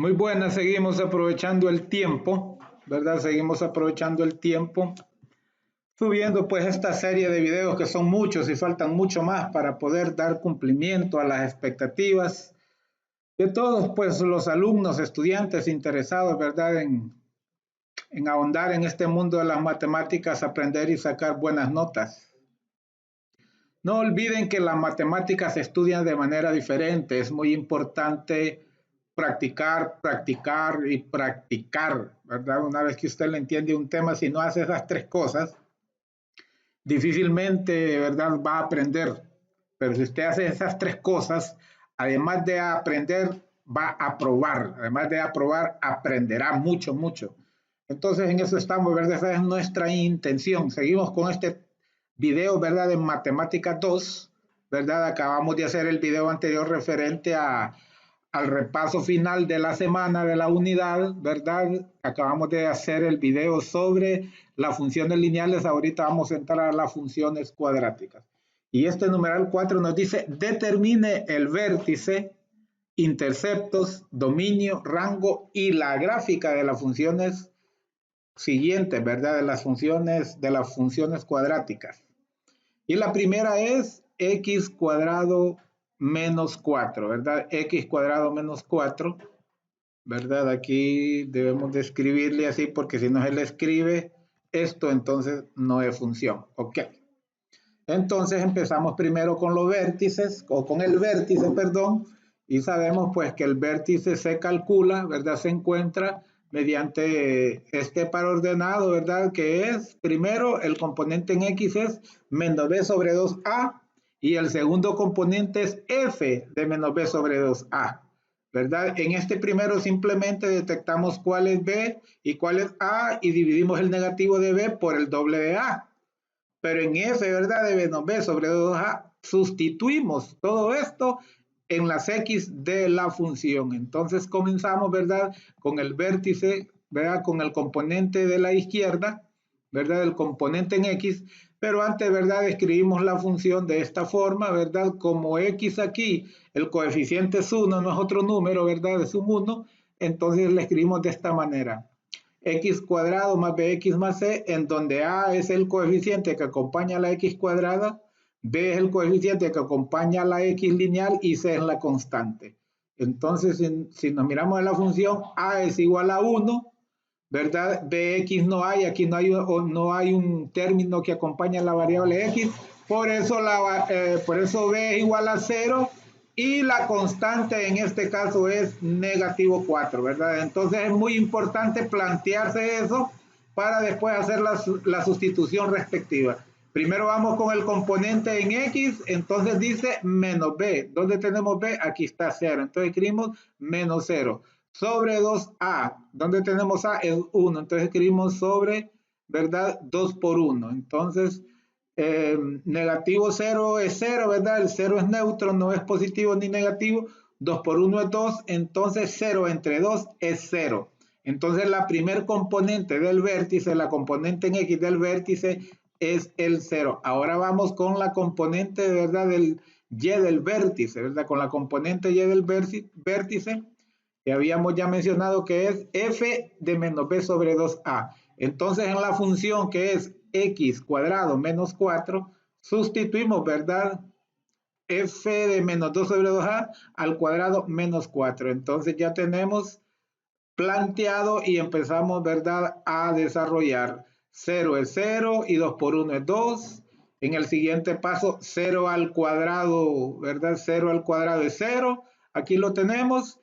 Muy buenas, seguimos aprovechando el tiempo, ¿verdad? Seguimos aprovechando el tiempo, subiendo pues esta serie de videos que son muchos y faltan mucho más para poder dar cumplimiento a las expectativas de todos pues los alumnos, estudiantes interesados, ¿verdad? En ahondar en este mundo de las matemáticas, aprender y sacar buenas notas. No olviden que las matemáticas se estudian de manera diferente. Es muy importante practicar, practicar y practicar, ¿verdad? Una vez que usted le entiende un tema, si no hace esas tres cosas, difícilmente, ¿verdad?, va a aprender. Pero si usted hace esas tres cosas, además de aprender, va a probar. Además de aprobar, aprenderá mucho, mucho. Entonces, en eso estamos, ¿verdad? Esa es nuestra intención. Seguimos con este video, ¿verdad?, de Matemática 2, ¿verdad? Acabamos de hacer el video anterior referente al repaso final de la semana de la unidad, ¿verdad? Acabamos de hacer el video sobre las funciones lineales, ahorita vamos a entrar a las funciones cuadráticas. Y este numeral 4 nos dice, determine el vértice, interceptos, dominio, rango y la gráfica de las funciones siguientes, ¿verdad? De las funciones cuadráticas. Y la primera es x cuadrado menos 4, ¿verdad? X cuadrado menos 4, ¿verdad? Aquí debemos de escribirle así porque si no se le escribe esto, entonces no es función. Ok. Entonces empezamos primero con los vértices, o con el vértice, perdón, y sabemos pues que el vértice se calcula, ¿verdad? Se encuentra mediante este par ordenado, ¿verdad? Que es, primero, el componente en X es menos B sobre 2A, y el segundo componente es F de menos B sobre 2A, ¿verdad? En este primero simplemente detectamos cuál es B y cuál es A, y dividimos el negativo de B por el doble de A. Pero en F, ¿verdad? De menos B sobre 2A, sustituimos todo esto en las X de la función. Entonces comenzamos, ¿verdad? Con el vértice, ¿verdad? Con el componente de la izquierda, ¿verdad? El componente en X, pero antes, ¿verdad? Escribimos la función de esta forma, ¿verdad? Como X aquí, el coeficiente es 1, no es otro número, ¿verdad? Es un 1, entonces le escribimos de esta manera. X cuadrado más bx más c, en donde a es el coeficiente que acompaña a la x cuadrada, b es el coeficiente que acompaña a la x lineal y c es la constante. Entonces, si nos miramos en la función, a es igual a 1, ¿verdad? Bx no hay, aquí no hay un término que acompañe a la variable x, por eso b es igual a 0, y la constante en este caso es negativo 4, ¿verdad? Entonces es muy importante plantearse eso para después hacer la sustitución respectiva. Primero vamos con el componente en X, entonces dice menos B. ¿Dónde tenemos B? Aquí está 0. Entonces escribimos menos 0. Sobre 2A. ¿Dónde tenemos A? Es 1. Entonces escribimos sobre, ¿verdad? 2 por 1. Entonces, negativo 0 es 0, ¿verdad? El 0 es neutro, no es positivo ni negativo. 2 por 1 es 2, entonces 0 entre 2 es 0. Entonces la primer componente del vértice, la componente en X del vértice es el 0. Ahora vamos con la componente, ¿verdad? Del Y del vértice, ¿verdad? Con la componente Y del vértice, que habíamos ya mencionado que es F de menos B sobre 2A. Entonces en la función que es X cuadrado menos 4, sustituimos, ¿verdad? F de menos 2 sobre 2A al cuadrado menos 4. Entonces ya tenemos planteado y empezamos, ¿verdad?, a desarrollar. 0 es 0 y 2 por 1 es 2. En el siguiente paso, 0 al cuadrado, ¿verdad? 0 al cuadrado es 0. Aquí lo tenemos.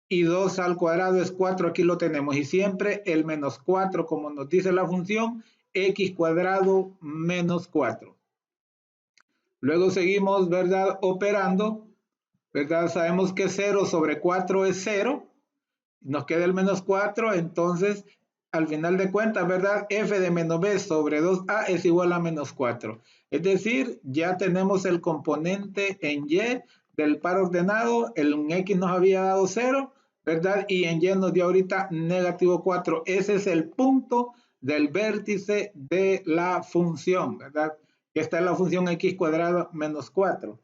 Y 2 al cuadrado es 4. Aquí lo tenemos. Y siempre el menos 4, como nos dice la función, x cuadrado menos 4. Luego seguimos, ¿verdad?, operando. ¿Verdad? Sabemos que 0 sobre 4 es 0. Nos queda el menos 4, entonces al final de cuentas, ¿verdad? F de menos B sobre 2A es igual a menos 4. Es decir, ya tenemos el componente en Y del par ordenado, en X nos había dado 0, ¿verdad? Y en Y nos dio ahorita negativo 4. Ese es el punto del vértice de la función, ¿verdad? Esta es la función X cuadrado menos 4.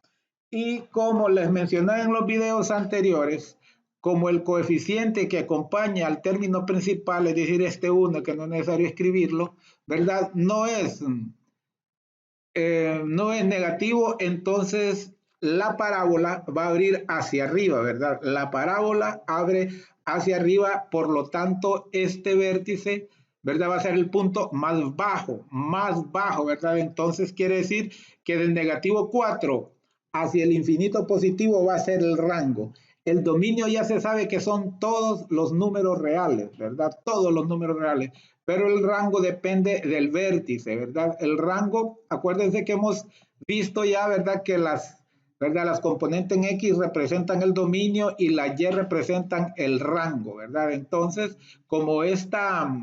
Y como les mencioné en los videos anteriores, como el coeficiente que acompaña al término principal, es decir, este 1, que no es necesario escribirlo, ¿verdad? No es negativo, entonces la parábola va a abrir hacia arriba, ¿verdad? La parábola abre hacia arriba, por lo tanto, este vértice, ¿verdad? Va a ser el punto más bajo, ¿verdad? Entonces quiere decir que del negativo 4 hacia el infinito positivo va a ser el rango. El dominio ya se sabe que son todos los números reales, ¿verdad? Todos los números reales, pero el rango depende del vértice, ¿verdad? El rango, acuérdense que hemos visto ya, ¿verdad? Que ¿verdad? Las componentes en X representan el dominio y las Y representan el rango, ¿verdad? Entonces, como esta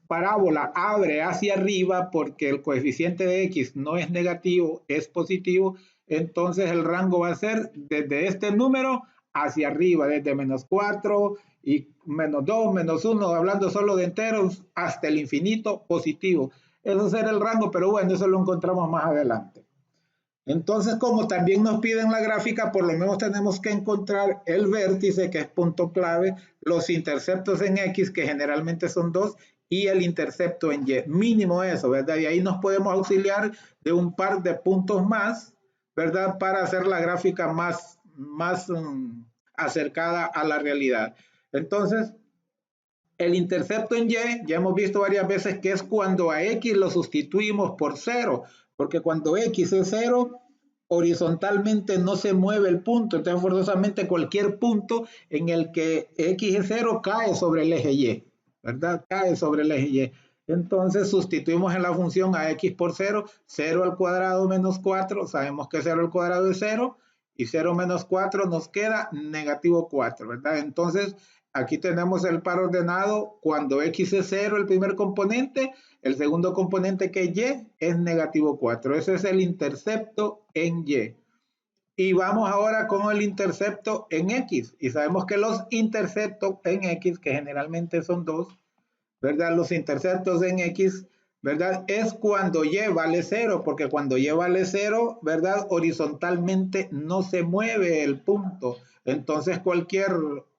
parábola abre hacia arriba porque el coeficiente de X no es negativo, es positivo, entonces el rango va a ser desde este número hacia arriba, desde -4 y -2, -1, hablando solo de enteros, hasta el infinito positivo. Eso será el rango, pero bueno, eso lo encontramos más adelante. Entonces, como también nos piden la gráfica, por lo menos tenemos que encontrar el vértice, que es punto clave, los interceptos en X, que generalmente son 2, y el intercepto en Y. Mínimo eso, ¿verdad? Y ahí nos podemos auxiliar de un par de puntos más, ¿verdad? Para hacer la gráfica más acercada a la realidad. Entonces, el intercepto en Y, ya hemos visto varias veces que es cuando a X lo sustituimos por 0, porque cuando X es 0, horizontalmente no se mueve el punto, entonces forzosamente cualquier punto en el que X es 0 cae sobre el eje Y, ¿verdad? Cae sobre el eje Y. Entonces sustituimos en la función a X por 0, 0 al cuadrado menos 4, sabemos que 0 al cuadrado es 0, y 0 menos 4 nos queda negativo 4, ¿verdad? Entonces, aquí tenemos el par ordenado cuando X es 0, el primer componente, el segundo componente que es Y es negativo 4. Ese es el intercepto en Y. Y vamos ahora con el intercepto en X. Y sabemos que los interceptos en X, que generalmente son 2, ¿verdad? Los interceptos en X, ¿verdad? Es cuando Y vale 0, porque cuando Y vale 0, ¿verdad? Horizontalmente no se mueve el punto. Entonces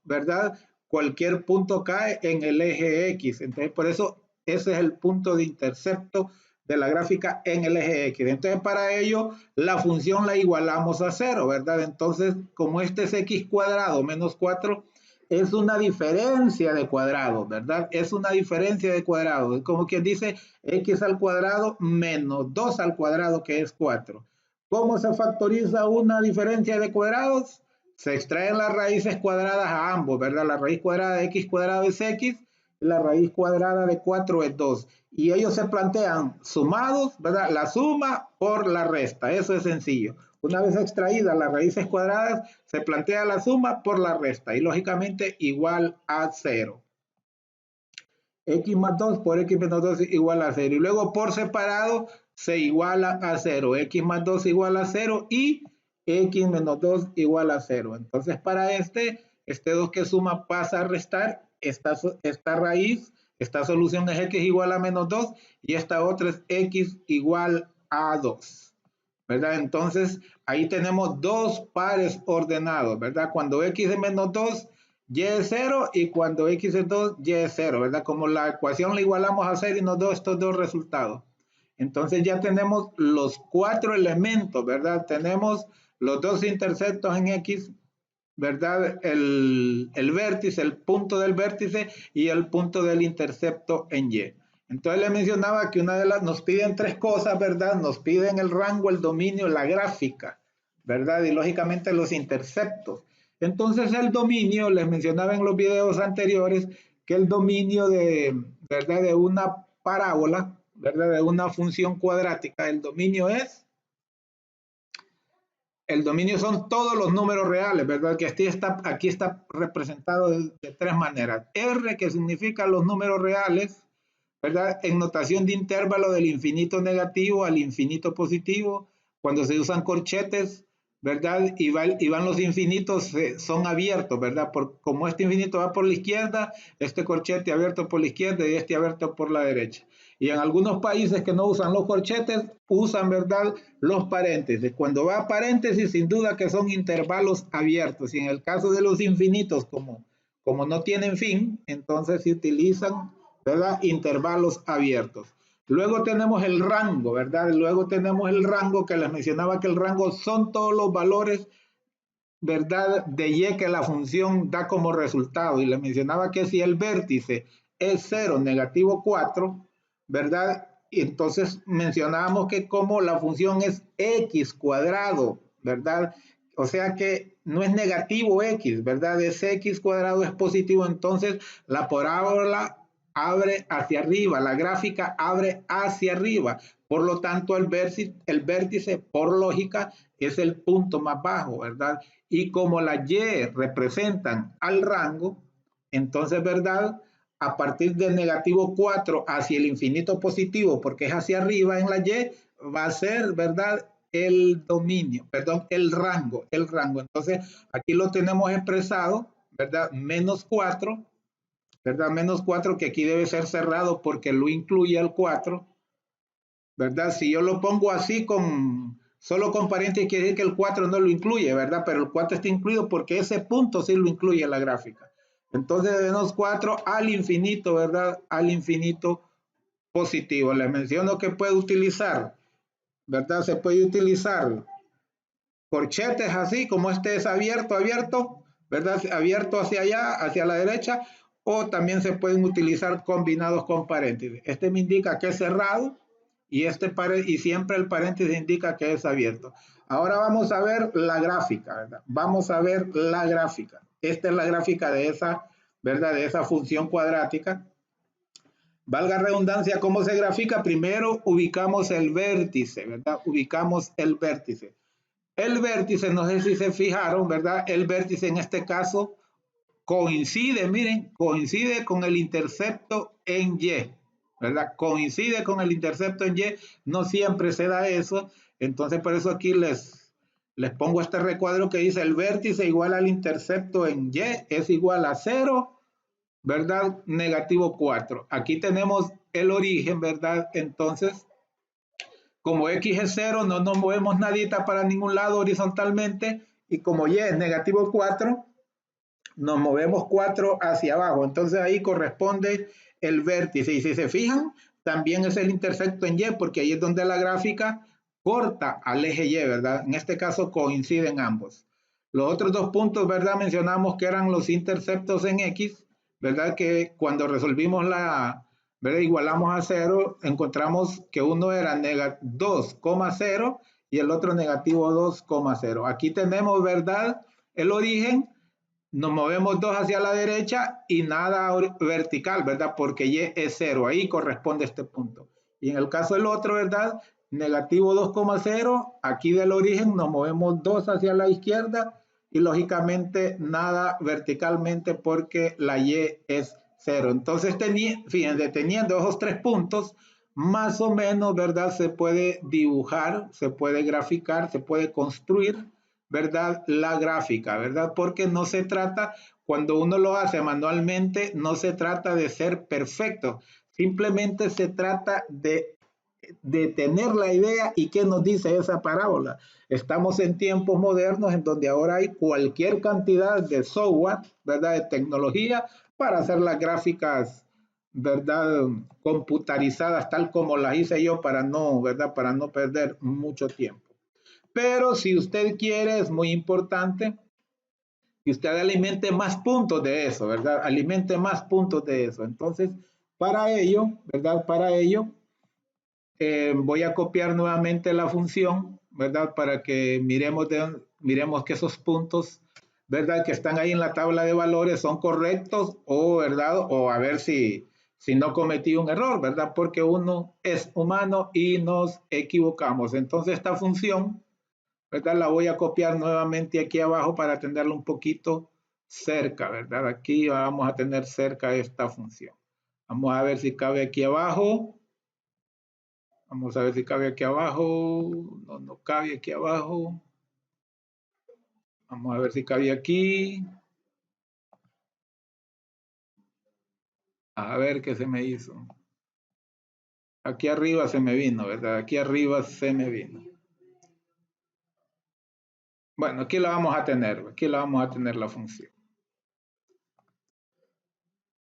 ¿verdad? Cualquier punto cae en el eje X. Entonces, por eso ese es el punto de intercepto de la gráfica en el eje X. Entonces, para ello, la función la igualamos a 0, ¿verdad? Entonces, como este es X cuadrado menos 4, es una diferencia de cuadrado, ¿verdad? Es una diferencia de cuadrado. Es como quien dice X al cuadrado menos 2 al cuadrado, que es 4. ¿Cómo se factoriza una diferencia de cuadrados? Se extraen las raíces cuadradas a ambos, ¿verdad? La raíz cuadrada de X cuadrado es X, la raíz cuadrada de 4 es 2. Y ellos se plantean sumados, ¿verdad? La suma por la resta. Eso es sencillo. Una vez extraídas las raíces cuadradas, se plantea la suma por la resta y lógicamente igual a 0. X más 2 por X menos 2 igual a 0. Y luego por separado se iguala a 0. X más 2 igual a 0 y X menos 2 igual a 0. Entonces para este 2 que suma pasa a restar esta raíz, esta solución es X igual a menos 2 y esta otra es X igual a 2. ¿Verdad? Entonces, ahí tenemos dos pares ordenados, ¿verdad? Cuando X es menos 2, Y es 0, y cuando X es 2, Y es 0, ¿verdad? Como la ecuación la igualamos a 0 y nos da estos dos resultados. Entonces ya tenemos los 4 elementos, ¿verdad? Tenemos los dos interceptos en X, ¿verdad? El vértice, el punto del vértice y el punto del intercepto en Y. Entonces le mencionaba que nos piden tres cosas, ¿verdad? Nos piden el rango, el dominio, la gráfica, ¿verdad? Y lógicamente los interceptos. Entonces el dominio, les mencionaba en los videos anteriores, que el dominio ¿verdad? De una parábola, ¿verdad? De una función cuadrática, el dominio son todos los números reales, ¿verdad? Que aquí está representado de tres maneras. R, que significa los números reales, ¿verdad? En notación de intervalo del infinito negativo al infinito positivo, cuando se usan corchetes, ¿verdad? Y van los infinitos, son abiertos, ¿verdad? Como este infinito va por la izquierda, este corchete abierto por la izquierda y este abierto por la derecha. Y en algunos países que no usan los corchetes, usan, ¿verdad?, los paréntesis. Cuando va a paréntesis, sin duda que son intervalos abiertos. Y en el caso de los infinitos, como no tienen fin, entonces se utilizan, ¿verdad?, intervalos abiertos. Luego tenemos el rango, ¿verdad? Luego tenemos el rango que les mencionaba, que el rango son todos los valores, ¿verdad?, de y que la función da como resultado. Y les mencionaba que si el vértice es 0, negativo 4, ¿verdad? Y entonces mencionábamos que como la función es x cuadrado, ¿verdad? O sea que no es negativo x, ¿verdad? Es x cuadrado, es positivo. Entonces la parábola abre hacia arriba, la gráfica abre hacia arriba. Por lo tanto, el vértice, por lógica, es el punto más bajo, ¿verdad? Y como las y representan al rango, entonces, ¿verdad?, a partir del negativo 4 hacia el infinito positivo, porque es hacia arriba en la y, va a ser, ¿verdad?, el dominio, perdón, el rango. Entonces, aquí lo tenemos expresado, ¿verdad? Menos 4, ¿verdad? Menos 4, que aquí debe ser cerrado porque lo incluye el 4, ¿verdad? Si yo lo pongo así solo con paréntesis, quiere decir que el 4 no lo incluye, ¿verdad? Pero el 4 está incluido porque ese punto sí lo incluye en la gráfica. Entonces, de menos 4 al infinito, ¿verdad? Al infinito positivo. Les menciono que puede utilizar, ¿verdad? Se puede utilizar corchetes así, como este es abierto, ¿verdad? Abierto hacia allá, hacia la derecha, o también se pueden utilizar combinados con paréntesis. Este me indica que es cerrado y y siempre el paréntesis indica que es abierto. Ahora vamos a ver la gráfica, ¿verdad? Vamos a ver la gráfica. Esta es la gráfica de esa, ¿verdad?, de esa función cuadrática. Valga redundancia, ¿cómo se grafica? Primero ubicamos el vértice, ¿verdad? Ubicamos el vértice. El vértice, no sé si se fijaron, ¿verdad? El vértice en este caso coincide, miren, coincide con el intercepto en Y, ¿verdad? Coincide con el intercepto en Y, no siempre se da eso, entonces por eso aquí les pongo este recuadro que dice el vértice igual al intercepto en Y es igual a 0, ¿verdad? Negativo 4. Aquí tenemos el origen, ¿verdad? Entonces, como x es 0, no nos movemos nadita para ningún lado horizontalmente, y como y es negativo 4, nos movemos 4 hacia abajo. Entonces ahí corresponde el vértice. Y si se fijan, también es el intersecto en y, porque ahí es donde la gráfica corta al eje y, ¿verdad? En este caso coinciden ambos. Los otros dos puntos, ¿verdad? Mencionamos que eran los interceptos en x, ¿verdad? Que cuando resolvimos ¿verdad?, igualamos a 0, encontramos que uno era 2,0 y el otro negativo 2,0. Aquí tenemos, ¿verdad?, el origen. Nos movemos 2 hacia la derecha y nada vertical, ¿verdad? Porque y es 0, ahí corresponde este punto. Y en el caso del otro, ¿verdad?, negativo 2,0, aquí del origen nos movemos 2 hacia la izquierda y lógicamente nada verticalmente porque la y es 0. Entonces, fíjense, teniendo esos tres puntos, más o menos, ¿verdad?, se puede dibujar, se puede graficar, se puede construir, ¿verdad?, la gráfica, ¿verdad? Porque no se trata, cuando uno lo hace manualmente, no se trata de ser perfecto, simplemente se trata de tener la idea y qué nos dice esa parábola. Estamos en tiempos modernos en donde ahora hay cualquier cantidad de software, ¿verdad?, de tecnología para hacer las gráficas, ¿verdad?, computarizadas tal como las hice yo para no, ¿verdad?, para no perder mucho tiempo. Pero si usted quiere, es muy importante que usted alimente más puntos de eso, ¿verdad? Alimente más puntos de eso. Entonces, para ello, ¿verdad? Para ello, voy a copiar nuevamente la función, ¿verdad? Para que miremos que esos puntos, ¿verdad?, que están ahí en la tabla de valores son correctos o, ¿verdad? O a ver si no cometí un error, ¿verdad? Porque uno es humano y nos equivocamos. Entonces, esta función, ¿verdad?, la voy a copiar nuevamente aquí abajo para tenerlo un poquito cerca, ¿verdad? Aquí vamos a tener cerca esta función. Vamos a ver si cabe aquí abajo. Vamos a ver si cabe aquí abajo. No, no cabe aquí abajo. Vamos a ver si cabía aquí. A ver qué se me hizo. Aquí arriba se me vino, ¿verdad? Aquí arriba se me vino. Bueno, aquí la vamos a tener. Aquí la vamos a tener la función.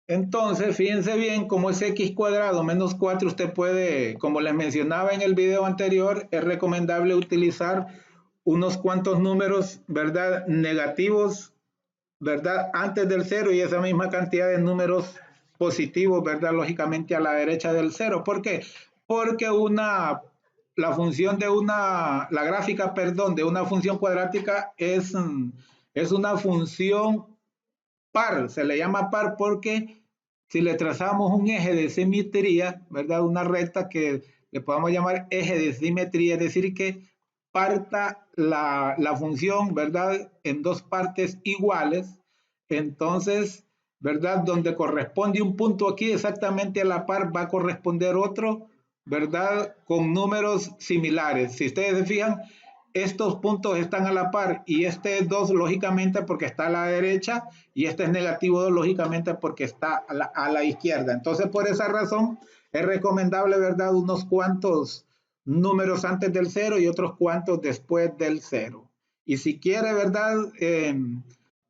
Entonces, fíjense bien, como es x cuadrado menos 4, usted puede, como les mencionaba en el video anterior, es recomendable utilizar unos cuantos números, ¿verdad? Negativos, ¿verdad? Antes del cero y esa misma cantidad de números positivos, ¿verdad? Lógicamente a la derecha del cero. ¿Por qué? Porque la función de la gráfica, perdón, de una función cuadrática es una función par. Se le llama par porque si le trazamos un eje de simetría, ¿verdad? Una recta que le podemos llamar eje de simetría, es decir, que parta la función, ¿verdad? En dos partes iguales. Entonces, ¿verdad? Donde corresponde un punto aquí exactamente a la par va a corresponder otro, ¿verdad? Con números similares. Si ustedes se fijan, estos puntos están a la par y este es 2 lógicamente porque está a la derecha y este es negativo 2 lógicamente porque está a la izquierda. Entonces, por esa razón, es recomendable, ¿verdad? Unos cuantos números antes del cero y otros cuantos después del cero. Y si quiere, ¿verdad?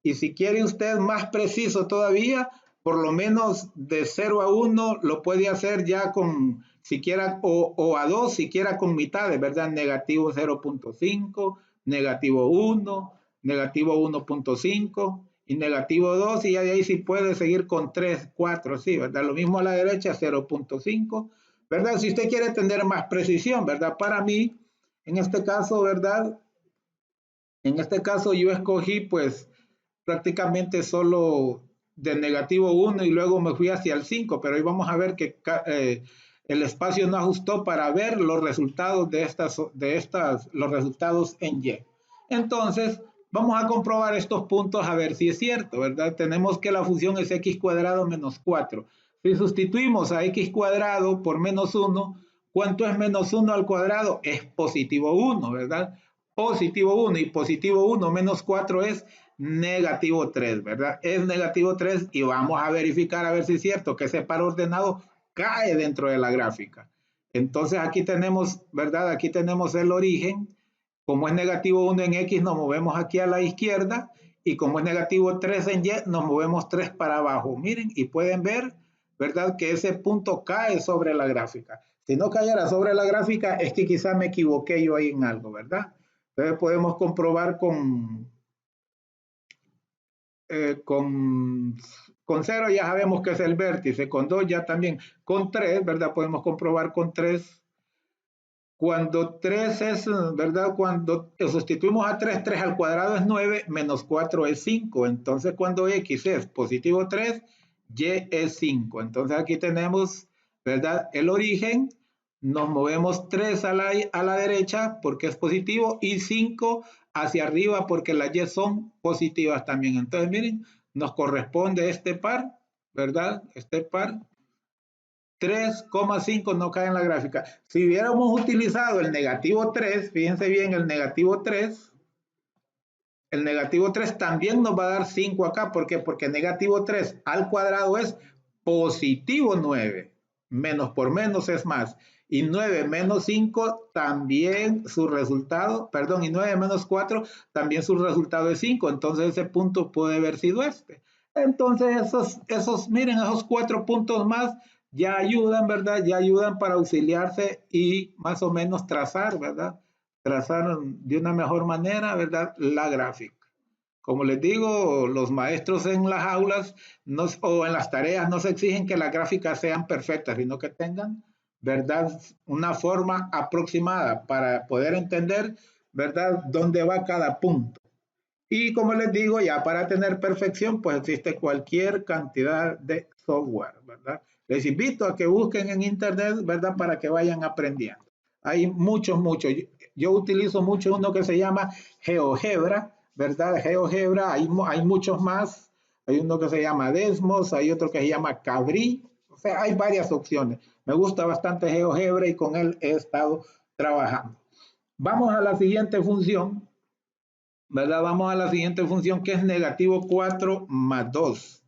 Y si quiere usted más preciso todavía, por lo menos de 0 a 1 lo puede hacer ya con, siquiera, o a 2, siquiera con mitades, ¿verdad? Negativo 0.5, negativo 1, negativo 1.5 y negativo 2, y ahí sí puede seguir con 3, 4, sí, ¿verdad? Lo mismo a la derecha, 0.5, ¿verdad? Si usted quiere tener más precisión, ¿verdad? Para mí, en este caso, ¿verdad? En este caso yo escogí pues prácticamente solo de negativo 1 y luego me fui hacia el 5, pero hoy vamos a ver que el espacio no ajustó para ver los resultados los resultados en Y. Entonces, vamos a comprobar estos puntos a ver si es cierto, ¿verdad? Tenemos que la función es x cuadrado menos 4. Si sustituimos a x cuadrado por menos 1, ¿cuánto es menos 1 al cuadrado? Es positivo 1, ¿verdad? Positivo 1 y positivo 1 menos 4 es negativo 3, ¿verdad? Es negativo 3 y vamos a verificar a ver si es cierto que ese par ordenado cae dentro de la gráfica. Entonces aquí tenemos, ¿verdad? Aquí tenemos el origen. Como es negativo 1 en X, nos movemos aquí a la izquierda y como es negativo 3 en Y, nos movemos 3 para abajo. Miren, y pueden ver, ¿verdad? Que ese punto cae sobre la gráfica. Si no cayera sobre la gráfica, es que quizá me equivoqué yo ahí en algo, ¿verdad? Entonces podemos comprobar con 0 ya sabemos que es el vértice, con 2 ya también, con 3, ¿verdad? Podemos comprobar con 3. Cuando 3 es, ¿verdad? Cuando sustituimos a 3, 3 al cuadrado es 9, menos 4 es 5. Entonces, cuando x es positivo 3, y es 5. Entonces, aquí tenemos, ¿verdad? El origen, nos movemos 3 a la derecha porque es positivo y 5 hacia arriba porque las y son positivas también. Entonces, miren, nos corresponde este par, ¿verdad? Este par. 3,5 no cae en la gráfica. Si hubiéramos utilizado el negativo 3, fíjense bien, el negativo 3 también nos va a dar 5 acá. ¿Por qué? Porque negativo 3 al cuadrado es positivo 9. Menos por menos es más. Y 9 menos 5 también su resultado, perdón, y 9 menos 4 también su resultado es 5. Entonces ese punto puede haber sido este. Entonces miren, esos 4 puntos más ya ayudan, ¿verdad? Ya ayudan para auxiliarse y más o menos trazar, ¿verdad? Trazar de una mejor manera, ¿verdad? La gráfica. Como les digo, los maestros en las aulas o en las tareas no se exigen que las gráficas sean perfectas, sino que tengan, ¿verdad? Una forma aproximada para poder entender, ¿verdad? Dónde va cada punto. Y como les digo, ya para tener perfección, pues existe cualquier cantidad de software, ¿verdad? Les invito a que busquen en internet, ¿verdad? Para que vayan aprendiendo. Hay muchos. Yo utilizo mucho uno que se llama GeoGebra, ¿verdad? GeoGebra, hay muchos más. Hay uno que se llama Desmos, hay otro que se llama Cabri. O sea, hay varias opciones. Me gusta bastante GeoGebra y con él he estado trabajando. Vamos a la siguiente función, ¿verdad? Vamos a la siguiente función que es negativo 4 más 2.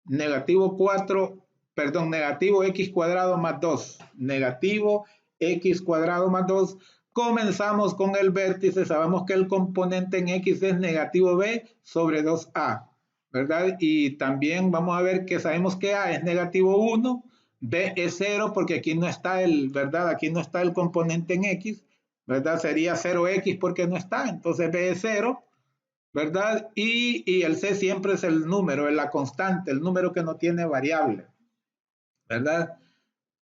Negativo 4, perdón, negativo x cuadrado más 2. Negativo x cuadrado más 2. Comenzamos con el vértice. Sabemos que el componente en x es negativo b sobre 2a, ¿verdad? Y también vamos a ver que sabemos que a es negativo 1, b es 0 porque aquí no está el, ¿verdad? Aquí no está el componente en x, ¿verdad? Sería 0x porque no está, entonces b es 0. ¿Verdad? Y el C siempre es el número, es la constante, el número que no tiene variable, ¿verdad?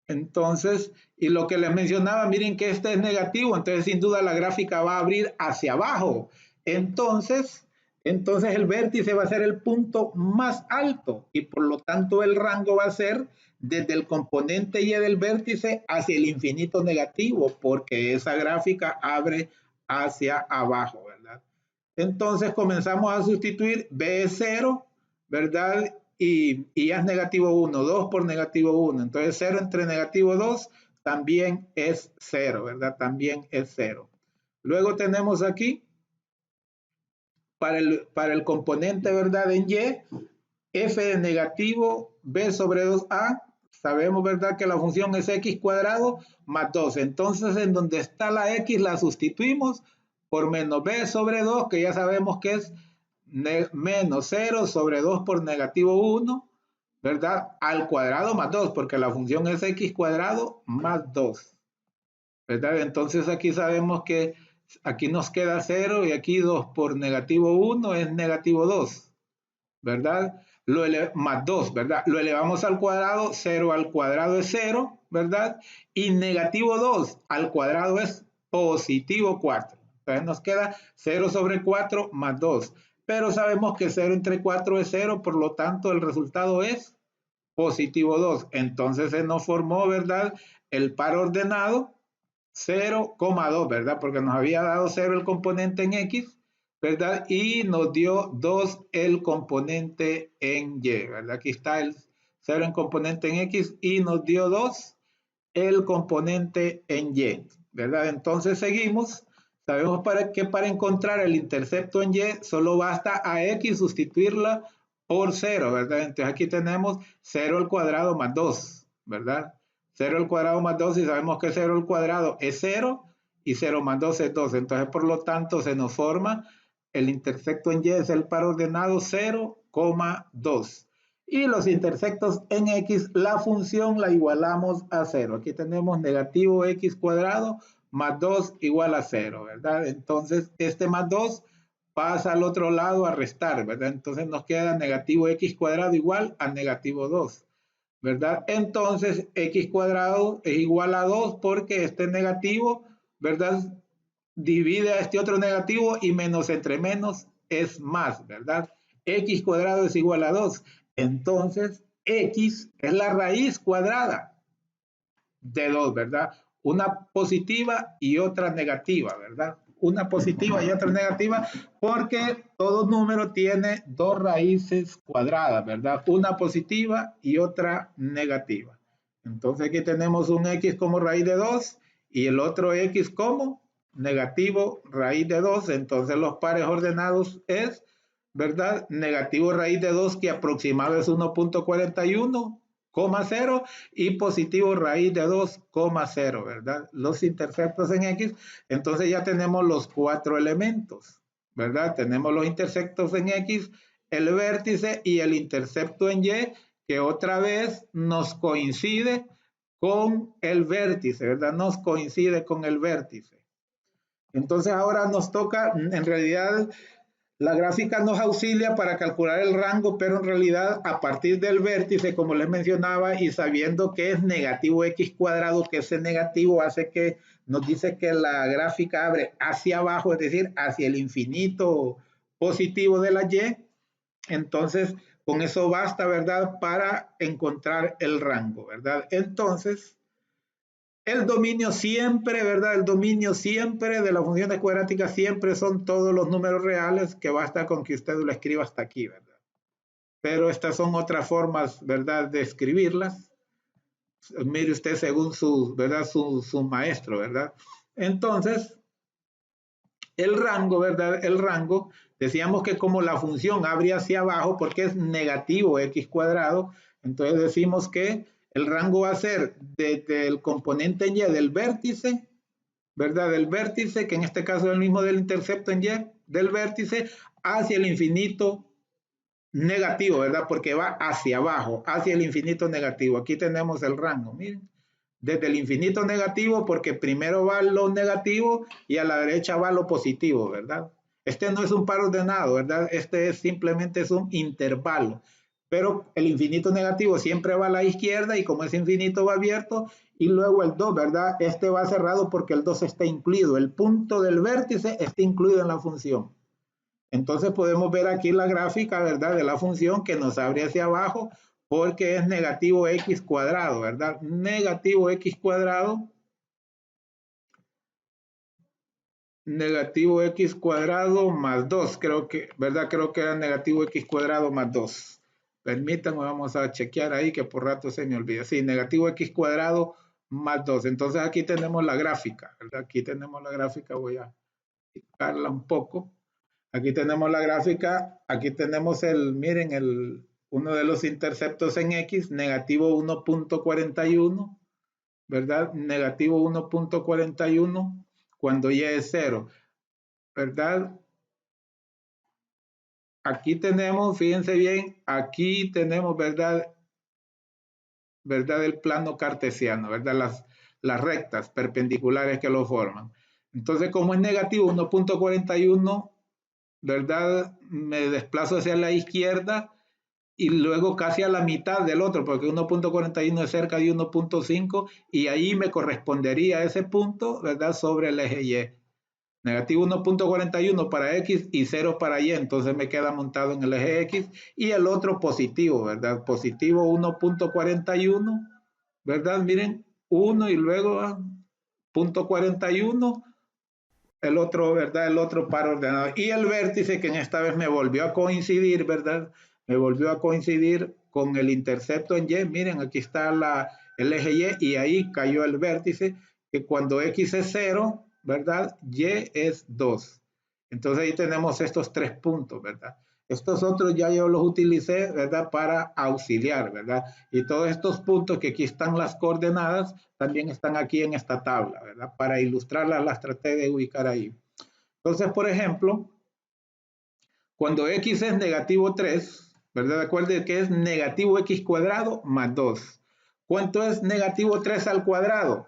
Entonces, y lo que les mencionaba, miren que este es negativo, entonces sin duda la gráfica va a abrir hacia abajo. Entonces el vértice va a ser el punto más alto y por lo tanto el rango va a ser desde el componente Y del vértice hacia el infinito negativo, porque esa gráfica abre hacia abajo, ¿verdad? Entonces comenzamos a sustituir B es 0, ¿verdad? Y ya es negativo 1, 2 por negativo 1. Entonces 0 entre negativo 2 también es 0, ¿verdad? También es 0. Luego tenemos aquí, para el componente, ¿verdad? En Y, f de negativo b sobre 2a. Sabemos, ¿verdad? Que la función es x cuadrado más 2. Entonces, en donde está la x la sustituimos por menos b sobre 2, que ya sabemos que es menos 0 sobre 2 por negativo 1, ¿verdad? Al cuadrado más 2, porque la función es x cuadrado más 2, ¿verdad? Entonces aquí sabemos que aquí nos queda 0 y aquí 2 por negativo 1 es negativo 2, ¿verdad? Más 2, ¿verdad? Lo elevamos al cuadrado, 0 al cuadrado es 0, ¿verdad? Y negativo 2 al cuadrado es positivo 4. Entonces nos queda 0 sobre 4 más 2. Pero sabemos que 0 entre 4 es 0, por lo tanto el resultado es positivo 2. Entonces se nos formó, ¿verdad? El par ordenado 0,2, ¿verdad? Porque nos había dado 0 el componente en X, ¿verdad? Y nos dio 2 el componente en Y, ¿verdad? Aquí está el 0 en componente en X y nos dio 2 el componente en Y, ¿verdad? Entonces seguimos. Sabemos que para encontrar el intercepto en Y solo basta a X sustituirla por 0, ¿verdad? Entonces aquí tenemos 0 al cuadrado más 2, ¿verdad? 0 al cuadrado más 2 y sabemos que 0 al cuadrado es 0 y 0 más 2 es 2. Entonces, por lo tanto, se nos forma el intercepto en Y es el par ordenado 0,2. Y los intersectos en X, la función la igualamos a 0. Aquí tenemos negativo X cuadrado más 2 igual a 0, ¿verdad? Entonces, este más 2 pasa al otro lado a restar, ¿verdad? Entonces nos queda negativo X cuadrado igual a negativo 2, ¿verdad? Entonces, X cuadrado es igual a 2 porque este negativo, ¿verdad? Divide a este otro negativo y menos entre menos es más, ¿verdad? X cuadrado es igual a 2. Entonces, X es la raíz cuadrada de 2, ¿verdad? Una positiva y otra negativa, ¿verdad? Una positiva y otra negativa, porque todo número tiene dos raíces cuadradas, ¿verdad? Una positiva y otra negativa. Entonces aquí tenemos un x como raíz de 2 y el otro x como negativo raíz de 2. Entonces los pares ordenados es, ¿verdad? Negativo raíz de 2 que aproximado es 1,41, 0 y positivo raíz de 2,0, ¿verdad? Los interceptos en X, entonces ya tenemos los cuatro elementos, ¿verdad? Tenemos los interceptos en X, el vértice y el intercepto en Y, que otra vez nos coincide con el vértice, ¿verdad? Nos coincide con el vértice. Entonces ahora nos toca, en realidad, la gráfica nos auxilia para calcular el rango, pero en realidad a partir del vértice, como les mencionaba, y sabiendo que es negativo x cuadrado, que ese negativo hace que nos dice que la gráfica abre hacia abajo, es decir, hacia el infinito positivo de la y, entonces con eso basta, ¿verdad?, para encontrar el rango, ¿verdad? Entonces, el dominio siempre, ¿verdad? El dominio siempre de las funciones cuadráticas siempre son todos los números reales, que basta con que usted lo escriba hasta aquí, ¿verdad? Pero estas son otras formas, ¿verdad?, de escribirlas. Mire usted según su, ¿verdad?, su maestro, ¿verdad? Entonces, El rango, ¿verdad? El rango, decíamos que como la función abre hacia abajo porque es negativo x cuadrado, entonces decimos que el rango va a ser desde el componente en y del vértice, ¿verdad? Del vértice, que en este caso es el mismo del intercepto en y, del vértice, hacia el infinito negativo, ¿verdad? Porque va hacia abajo, hacia el infinito negativo. Aquí tenemos el rango, miren. Desde el infinito negativo, porque primero va lo negativo y a la derecha va lo positivo, ¿verdad? Este no es un par ordenado, ¿verdad? Este es simplemente es un intervalo. Pero el infinito negativo siempre va a la izquierda y como ese infinito va abierto, y luego el 2, ¿verdad? Este va cerrado porque el 2 está incluido. El punto del vértice está incluido en la función. Entonces podemos ver aquí la gráfica, ¿verdad? De la función que nos abre hacia abajo porque es negativo x cuadrado, ¿verdad? Negativo x cuadrado más 2, creo que, ¿verdad? Creo que era negativo x cuadrado más 2. Permítanme, vamos a chequear ahí que por rato se me olvida. Sí, negativo x cuadrado más 2. Entonces aquí tenemos la gráfica, ¿verdad? Aquí tenemos la gráfica, voy a quitarla un poco. Aquí tenemos la gráfica, aquí tenemos miren, uno de los interceptos en X, negativo 1.41, ¿verdad? Negativo 1.41 cuando Y es 0, ¿verdad? Aquí tenemos, fíjense bien, aquí tenemos, ¿verdad? El plano cartesiano, ¿verdad? Las rectas perpendiculares que lo forman. Entonces, como es negativo 1.41, ¿verdad? Me desplazo hacia la izquierda y luego casi a la mitad del otro, porque 1.41 es cerca de 1.5 y ahí me correspondería ese punto, ¿verdad? Sobre el eje Y. Negativo 1.41 para X y 0 para Y, entonces me queda montado en el eje X y el otro positivo, ¿verdad? Positivo 1.41, ¿verdad? Miren, 1 y luego 0.41, el otro, ¿verdad? El otro par ordenado. Y el vértice que en esta vez me volvió a coincidir, ¿verdad? Me volvió a coincidir con el intercepto en Y. Miren, aquí está el eje Y y ahí cayó el vértice, que cuando X es 0, ¿verdad? Y es 2. Entonces ahí tenemos estos 3 puntos, ¿verdad? Estos otros ya yo los utilicé, ¿verdad? Para auxiliar, ¿verdad? Y todos estos puntos que aquí están las coordenadas, también están aquí en esta tabla, ¿verdad? Para ilustrarlas las traté de ubicar ahí. Entonces, por ejemplo, cuando x es negativo 3, ¿verdad? Recuerden que es negativo x cuadrado más 2. ¿Cuánto es negativo 3 al cuadrado?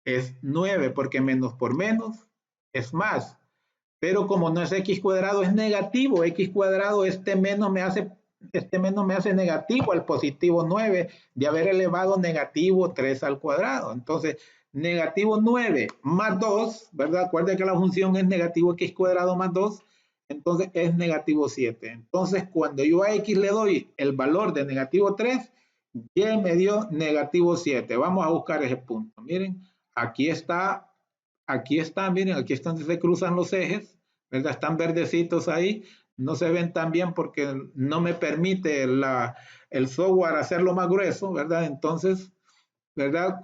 Es 9, porque menos por menos es más. Pero como no es x cuadrado, es negativo. X cuadrado, este menos me hace negativo al positivo 9 de haber elevado negativo 3 al cuadrado. Entonces, negativo 9 más 2, ¿verdad? Acuérdense que la función es negativo x cuadrado más 2, entonces es negativo 7. Entonces, cuando yo a x le doy el valor de negativo 3, y me dio negativo 7. Vamos a buscar ese punto. Miren, aquí está, miren, aquí es donde se cruzan los ejes, ¿verdad? Están verdecitos ahí, no se ven tan bien porque no me permite el software hacerlo más grueso, ¿verdad? Entonces, ¿verdad?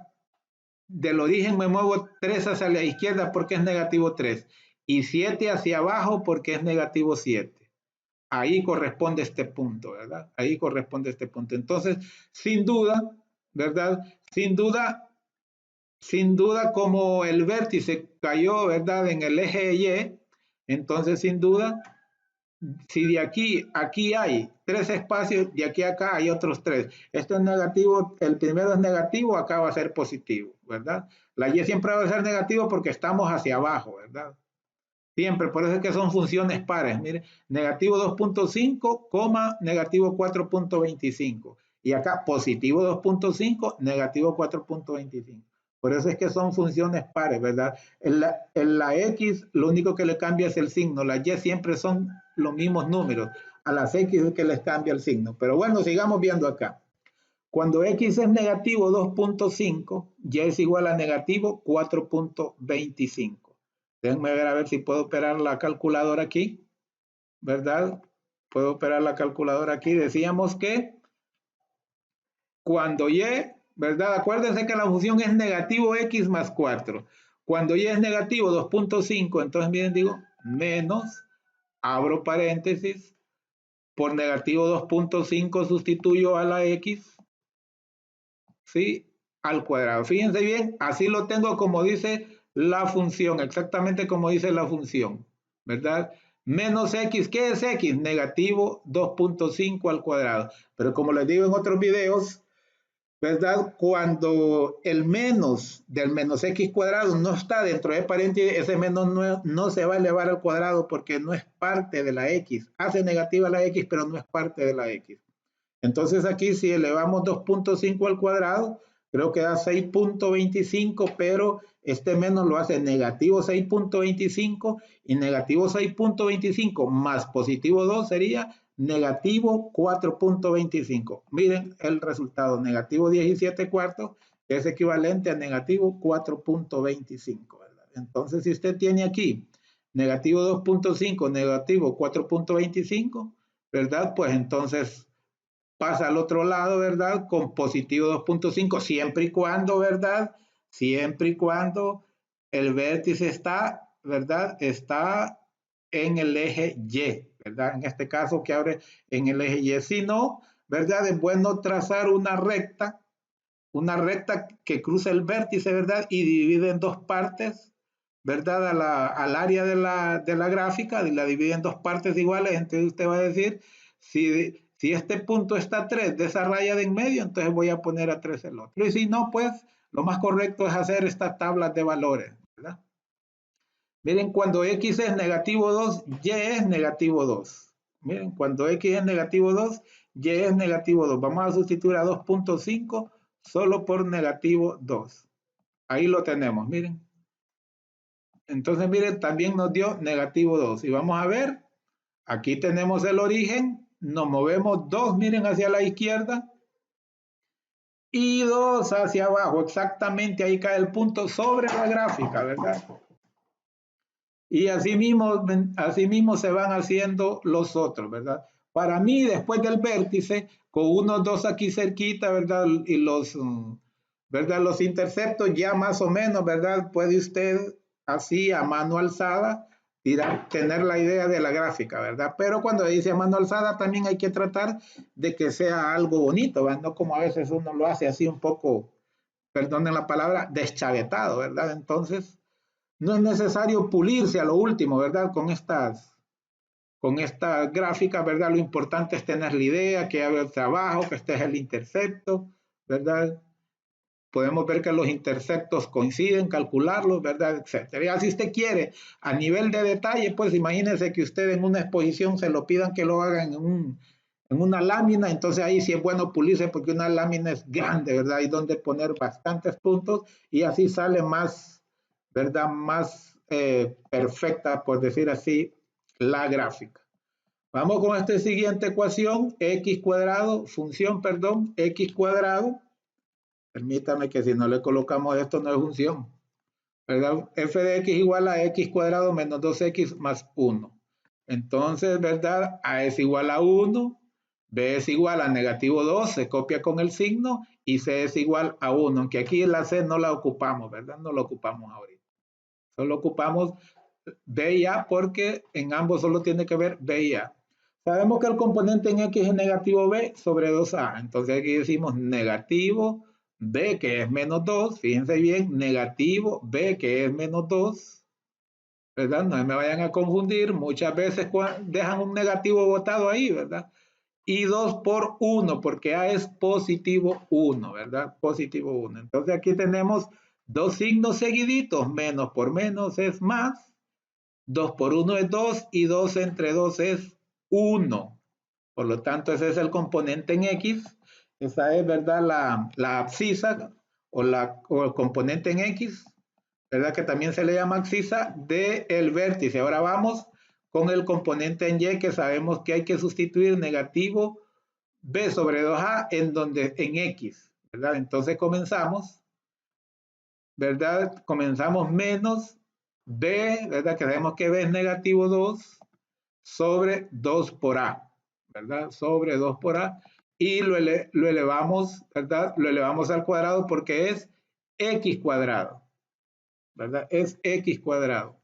Del origen me muevo 3 hacia la izquierda porque es negativo 3 y 7 hacia abajo porque es negativo 7. Ahí corresponde este punto, ¿verdad? Ahí corresponde este punto. Entonces, sin duda, ¿verdad? Sin duda, como el vértice cayó, ¿verdad? En el eje Y, entonces sin duda, si de aquí hay 3 espacios, de aquí a acá hay otros 3. Esto es negativo, el primero es negativo, acá va a ser positivo, ¿verdad? La Y siempre va a ser negativo porque estamos hacia abajo, ¿verdad? Siempre, por eso es que son funciones pares. Mire, negativo 2.5, negativo 4.25. Y acá positivo 2.5, negativo 4.25. Por eso es que son funciones pares, ¿verdad? En la X lo único que le cambia es el signo. Las Y siempre son los mismos números. A las X es que les cambia el signo. Pero bueno, sigamos viendo acá. Cuando X es negativo 2.5, Y es igual a negativo 4.25. Déjenme ver a ver si puedo operar la calculadora aquí, ¿verdad? Puedo operar la calculadora aquí. Decíamos que cuando Y, ¿verdad? Acuérdense que la función es negativo X más 4. Cuando y es negativo 2.5, entonces miren, digo menos, abro paréntesis, por negativo 2.5 sustituyo a la x, ¿sí? Al cuadrado. Fíjense bien, así lo tengo como dice la función, exactamente como dice la función, ¿verdad? Menos x, ¿qué es x? Negativo 2.5 al cuadrado. Pero como les digo en otros videos, ¿verdad? Cuando el menos del menos x cuadrado no está dentro de paréntesis, ese menos no se va a elevar al cuadrado porque no es parte de la x. Hace negativa la x, pero no es parte de la x. Entonces aquí si elevamos 2.5 al cuadrado, creo que da 6.25, pero este menos lo hace negativo 6.25 y negativo 6.25 más positivo 2 sería negativo 4.25. Miren el resultado, negativo 17 cuartos es equivalente a negativo 4.25. Entonces si usted tiene aquí negativo 2.5, negativo 4.25, ¿verdad? Pues entonces pasa al otro lado, ¿verdad? Con positivo 2.5, siempre y cuando, ¿verdad? Siempre y cuando el vértice está, ¿verdad? Está en el eje Y, ¿verdad? En este caso que abre en el eje Y. Si no, ¿verdad? Es bueno trazar una recta que cruza el vértice, ¿verdad? Y divide en dos partes, ¿verdad? Al área de la gráfica, la divide en dos partes iguales, entonces usted va a decir, si este punto está a 3 de esa raya de en medio, entonces voy a poner a 3 el otro. Y si no, pues lo más correcto es hacer estas tablas de valores, ¿verdad? Miren, cuando x es negativo 2, y es negativo 2. Miren, cuando x es negativo 2, y es negativo 2. Vamos a sustituir a 2.5 solo por negativo 2. Ahí lo tenemos, miren. Entonces, miren, también nos dio negativo 2. Y vamos a ver, aquí tenemos el origen, nos movemos 2, miren, hacia la izquierda y 2 hacia abajo. Exactamente ahí cae el punto sobre la gráfica, ¿verdad? Y así mismo se van haciendo los otros, ¿verdad? Para mí, después del vértice, con unos dos aquí cerquita, ¿verdad? Y ¿verdad? Los interceptos ya más o menos, ¿verdad? Puede usted así a mano alzada tener la idea de la gráfica, ¿verdad? Pero cuando dice a mano alzada también hay que tratar de que sea algo bonito, ¿verdad? No como a veces uno lo hace así un poco, perdonen la palabra, deschavetado, ¿verdad? Entonces, no es necesario pulirse a lo último, ¿verdad? Con estas gráficas, ¿verdad? Lo importante es tener la idea, que haga el trabajo, que este es el intercepto, ¿verdad? Podemos ver que los interceptos coinciden, calcularlos, ¿verdad? Etcétera. Y si usted quiere, a nivel de detalle, pues imagínese que usted en una exposición se lo pidan que lo hagan en una lámina, entonces ahí sí es bueno pulirse porque una lámina es grande, ¿verdad? Hay donde poner bastantes puntos y así sale más, ¿verdad? Más perfecta, por decir así, la gráfica. Vamos con esta siguiente ecuación, x cuadrado, función, perdón, x cuadrado. Permítame que si no le colocamos esto no es función, ¿verdad? F de x igual a x cuadrado menos 2x más 1. Entonces, ¿verdad? A es igual a 1, B es igual a negativo 2, se copia con el signo, y C es igual a 1, aunque aquí la C no la ocupamos, ¿verdad? No la ocupamos ahorita. Solo ocupamos B y A porque en ambos solo tiene que ver B y A. Sabemos que el componente en X es negativo B sobre 2A. Entonces aquí decimos negativo B, que es menos 2. Fíjense bien, negativo B, que es menos 2. ¿Verdad? No me vayan a confundir. Muchas veces dejan un negativo botado ahí, ¿verdad? Y 2 por 1, porque A es positivo 1, ¿verdad? Positivo 1. Entonces aquí tenemos dos signos seguiditos. Menos por menos es más. 2 por 1 es 2 y 2 entre 2 es 1. Por lo tanto, ese es el componente en X. Esa es, ¿verdad? La abscisa o el componente en X, ¿verdad? Que también se le llama abscisa del vértice. Ahora vamos con el componente en Y, que sabemos que hay que sustituir negativo B sobre 2A en X, ¿verdad? Entonces comenzamos, ¿verdad? Comenzamos menos B, ¿verdad? Que sabemos que B es negativo 2 sobre 2 por A, ¿verdad? Sobre 2 por A. Y lo elevamos, ¿verdad? Lo elevamos al cuadrado porque es X cuadrado. ¿verdad? Es x cuadrado.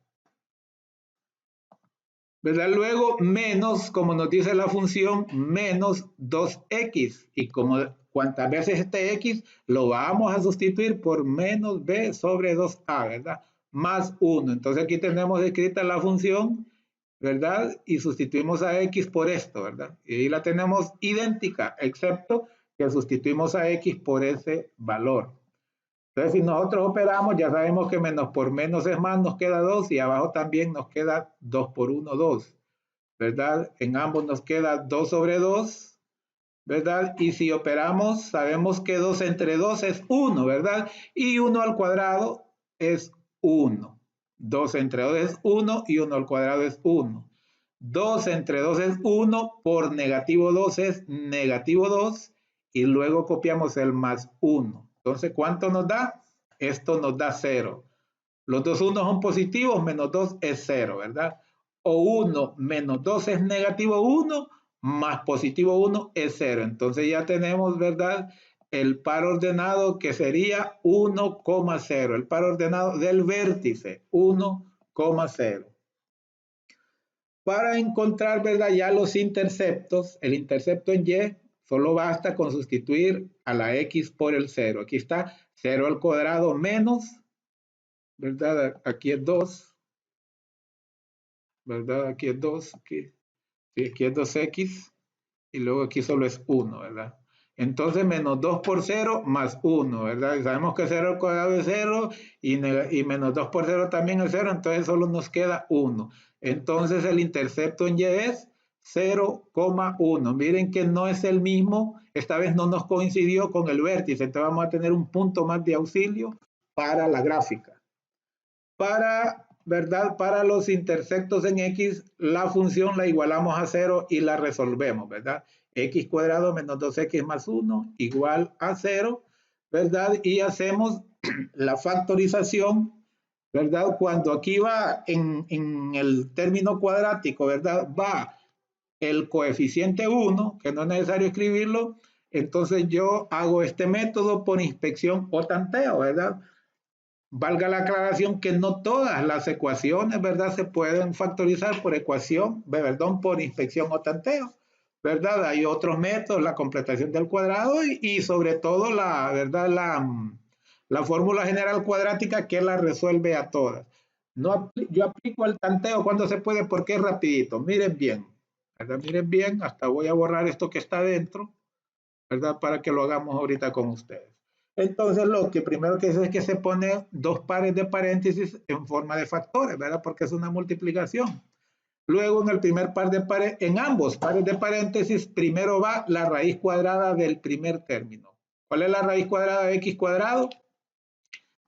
¿Verdad? Luego menos, como nos dice la función, menos 2x. Y como cuantas veces este x, lo vamos a sustituir por menos b sobre 2a, ¿verdad? Más 1. Entonces aquí tenemos escrita la función, ¿verdad? Y sustituimos a x por esto, ¿verdad? Y ahí la tenemos idéntica, excepto que sustituimos a x por ese valor. Entonces, si nosotros operamos, ya sabemos que menos por menos es más, nos queda 2 y abajo también nos queda 2 por 1, 2, ¿verdad? En ambos nos queda 2 sobre 2, ¿verdad? Y si operamos, sabemos que 2 entre 2 es 1, ¿verdad? Y 1 al cuadrado es 1. 2 entre 2 es 1 y 1 al cuadrado es 1. 2 entre 2 es 1, por negativo 2 es negativo 2 y luego copiamos el más 1. Entonces, ¿cuánto nos da? Esto nos da 0. Los dos unos son positivos, menos 2 es 0, ¿verdad? O 1 menos 2 es negativo 1, más positivo 1 es 0. Entonces ya tenemos, ¿verdad? El par ordenado que sería 1,0. El par ordenado del vértice, 1,0. Para encontrar, ¿verdad? Ya los interceptos, el intercepto en y, solo basta con sustituir a la x por el 0. Aquí está 0 al cuadrado menos, ¿verdad? Aquí es 2, ¿verdad? Aquí es 2, aquí, sí, aquí es 2x y luego aquí solo es 1, ¿verdad? Entonces menos 2 por 0 más 1, ¿verdad? Y sabemos que 0 al cuadrado es 0 y menos 2 por 0 también es 0, entonces solo nos queda 1. Entonces el intercepto en y es 0,1. Miren que no es el mismo, esta vez no nos coincidió con el vértice, entonces vamos a tener un punto más de auxilio para la gráfica. ¿Verdad? Para los intersectos en x, la función la igualamos a 0 y la resolvemos, ¿verdad? X cuadrado menos 2x más 1 igual a 0, ¿verdad? Y hacemos la factorización, ¿verdad? Cuando aquí va en el término cuadrático, ¿verdad? Va el coeficiente 1, que no es necesario escribirlo, entonces yo hago este método por inspección o tanteo, ¿verdad? Valga la aclaración que no todas las ecuaciones, ¿verdad? Se pueden factorizar por ecuación, perdón, por inspección o tanteo, ¿verdad? Hay otros métodos, la completación del cuadrado y sobre todo la, ¿verdad? La fórmula general cuadrática que la resuelve a todas. No, yo aplico el tanteo cuando se puede porque es rapidito. Miren bien, ¿verdad? Miren bien, hasta voy a borrar esto que está dentro, ¿verdad? Para que lo hagamos ahorita con ustedes. Entonces, lo que primero que es que se pone dos pares de paréntesis en forma de factores, ¿verdad? Porque es una multiplicación. Luego, en el primer par de paréntesis, en ambos pares de paréntesis, primero va la raíz cuadrada del primer término. ¿Cuál es la raíz cuadrada de x cuadrado?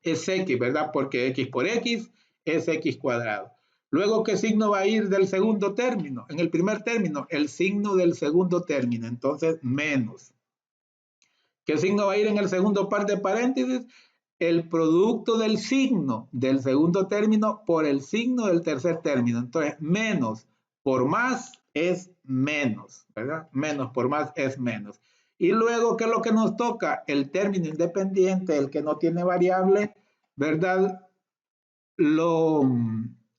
Es x, ¿verdad? Porque x por x es x cuadrado. Luego, ¿qué signo va a ir del segundo término? En el primer término, el signo del segundo término. Entonces, menos. ¿Qué signo va a ir en el segundo par de paréntesis? El producto del signo del segundo término por el signo del tercer término. Entonces, menos por más es menos, ¿verdad? Menos por más es menos. Y luego, ¿qué es lo que nos toca? El término independiente, el que no tiene variable, ¿verdad? Lo,